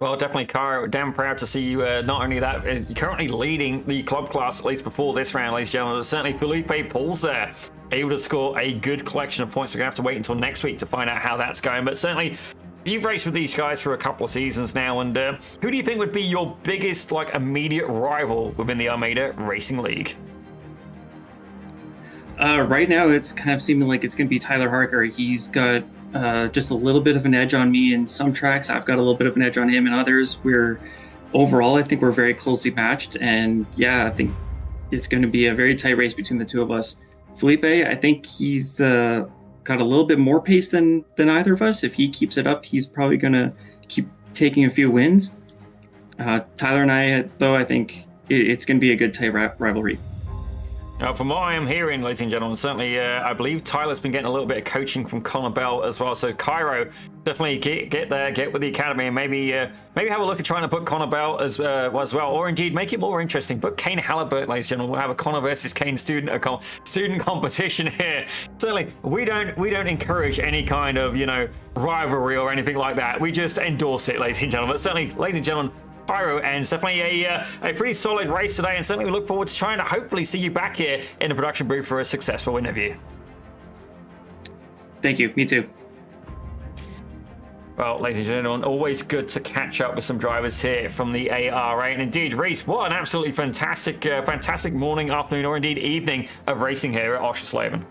Well, definitely, Cairo, damn proud to see you. Not only that, currently leading the club class, at least before this round, ladies and gentlemen. Certainly, Felipe Paul's there, able to score a good collection of points. We're going to have to wait until next week to find out how that's going. But certainly, you've raced with these guys for a couple of seasons now, and who do you think would be your biggest, immediate rival within the Almeida Racing League? Right now, it's kind of seeming like it's going to be Tyler Harker. He's got just a little bit of an edge on me in some tracks. I've got a little bit of an edge on him in others. Overall, I think we're very closely matched, and yeah, I think it's going to be a very tight race between the two of us. Felipe, I think he's got a little bit more pace than either of us. If he keeps it up, he's probably going to keep taking a few wins. Tyler and I, though, I think it's going to be a good tight rivalry. From what I am hearing, ladies and gentlemen, certainly I believe Tyler's been getting a little bit of coaching from Connor Bell as well. So Cairo, definitely get there, get with the academy, and maybe have a look at trying to put Connor Bell as well, or indeed make it more interesting. Put Kane Halliburton, ladies and gentlemen. We'll have a Connor versus Kane student competition here. Certainly, we don't encourage any kind of rivalry or anything like that. We just endorse it, ladies and gentlemen. But certainly, ladies and gentlemen, Cairo, and it's definitely a pretty solid race today, and certainly we look forward to trying to hopefully see you back here in the production booth for a successful interview. Thank you. Me too. Well, ladies and gentlemen, always good to catch up with some drivers here from the ARA. And indeed, Reese, what an absolutely fantastic morning, afternoon, or indeed evening of racing here at Oschersleben.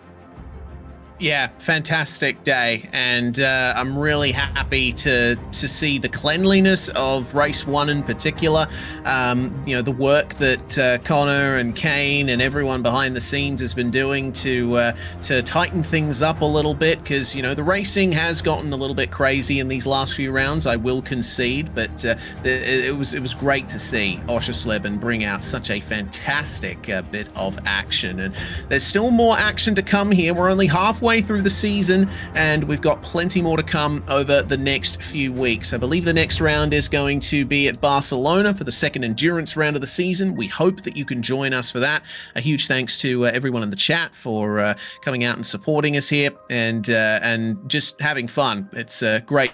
Yeah, fantastic day, and I'm really happy to see the cleanliness of race 1 in particular. You know, the work that Connor and Kane and everyone behind the scenes has been doing to tighten things up a little bit, because you know the racing has gotten a little bit crazy in these last few rounds. I will concede, but it was great to see Oschersleben bring out such a fantastic bit of action, and there's still more action to come here. We're only halfway through the season, and we've got plenty more to come over the next few weeks. I believe the next round is going to be at Barcelona for the second endurance round of the season. We hope that you can join us for that. A huge thanks to everyone in the chat for coming out and supporting us here and just having fun. It's great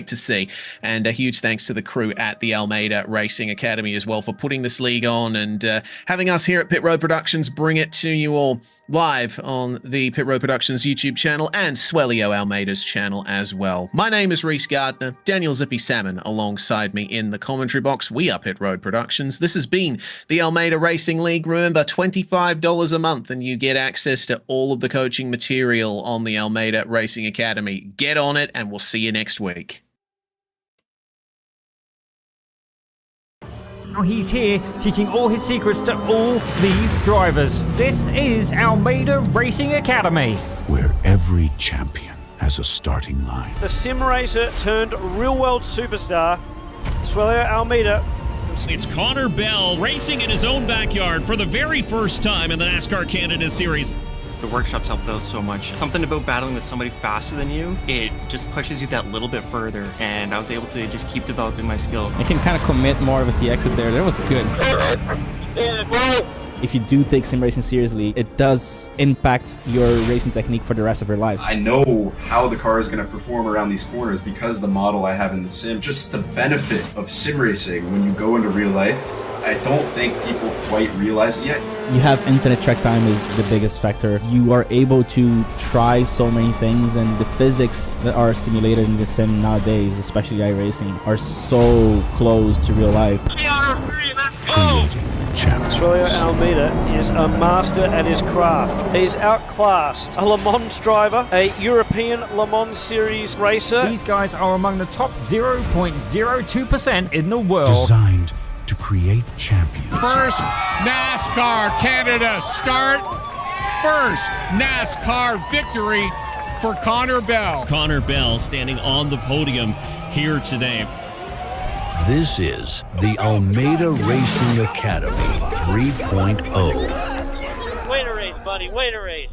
to see, and a huge thanks to the crew at the Almeida Racing Academy as well for putting this league on and having us here at Pit Road Productions bring it to you all live on the Pit Road Productions YouTube channel and Swellio Almeida's channel as well. My name is Reese Gardner, Daniel Zippy Salmon alongside me in the commentary box. We are Pit Road Productions. This has been the Almeida Racing League. Remember, $25 a month and you get access to all of the coaching material on the Almeida Racing Academy. Get on it, and we'll see you next week. Now he's here teaching all his secrets to all these drivers. This is Almeida Racing Academy, where every champion has a starting line. The sim racer turned real world superstar, Swellio Almeida. It's Connor Bell racing in his own backyard for the very first time in the NASCAR Canada Series. The workshops helped out so much. Something about battling with somebody faster than you, it just pushes you that little bit further, and I was able to just keep developing my skill. I can kind of commit more with the exit there. That was good. If you do take sim racing seriously, it does impact your racing technique for the rest of your life. I know how the car is going to perform around these corners because the model I have in the sim. Just the benefit of sim racing when you go into real life, I don't think people quite realize it yet. You have infinite track time is the biggest factor. You are able to try so many things, and the physics that are simulated in the sim nowadays, especially iRacing, are so close to real life. Creating champions. Swellio Almeida is a master at his craft. He's outclassed a Le Mans driver, a European Le Mans Series racer. These guys are among the top 0.02% in the world. Designed to create champions. First NASCAR Canada start. First NASCAR victory for Connor Bell. Connor Bell standing on the podium here today. This is the Almeida Racing Academy 3.0. Wait a race, buddy. Wait a race.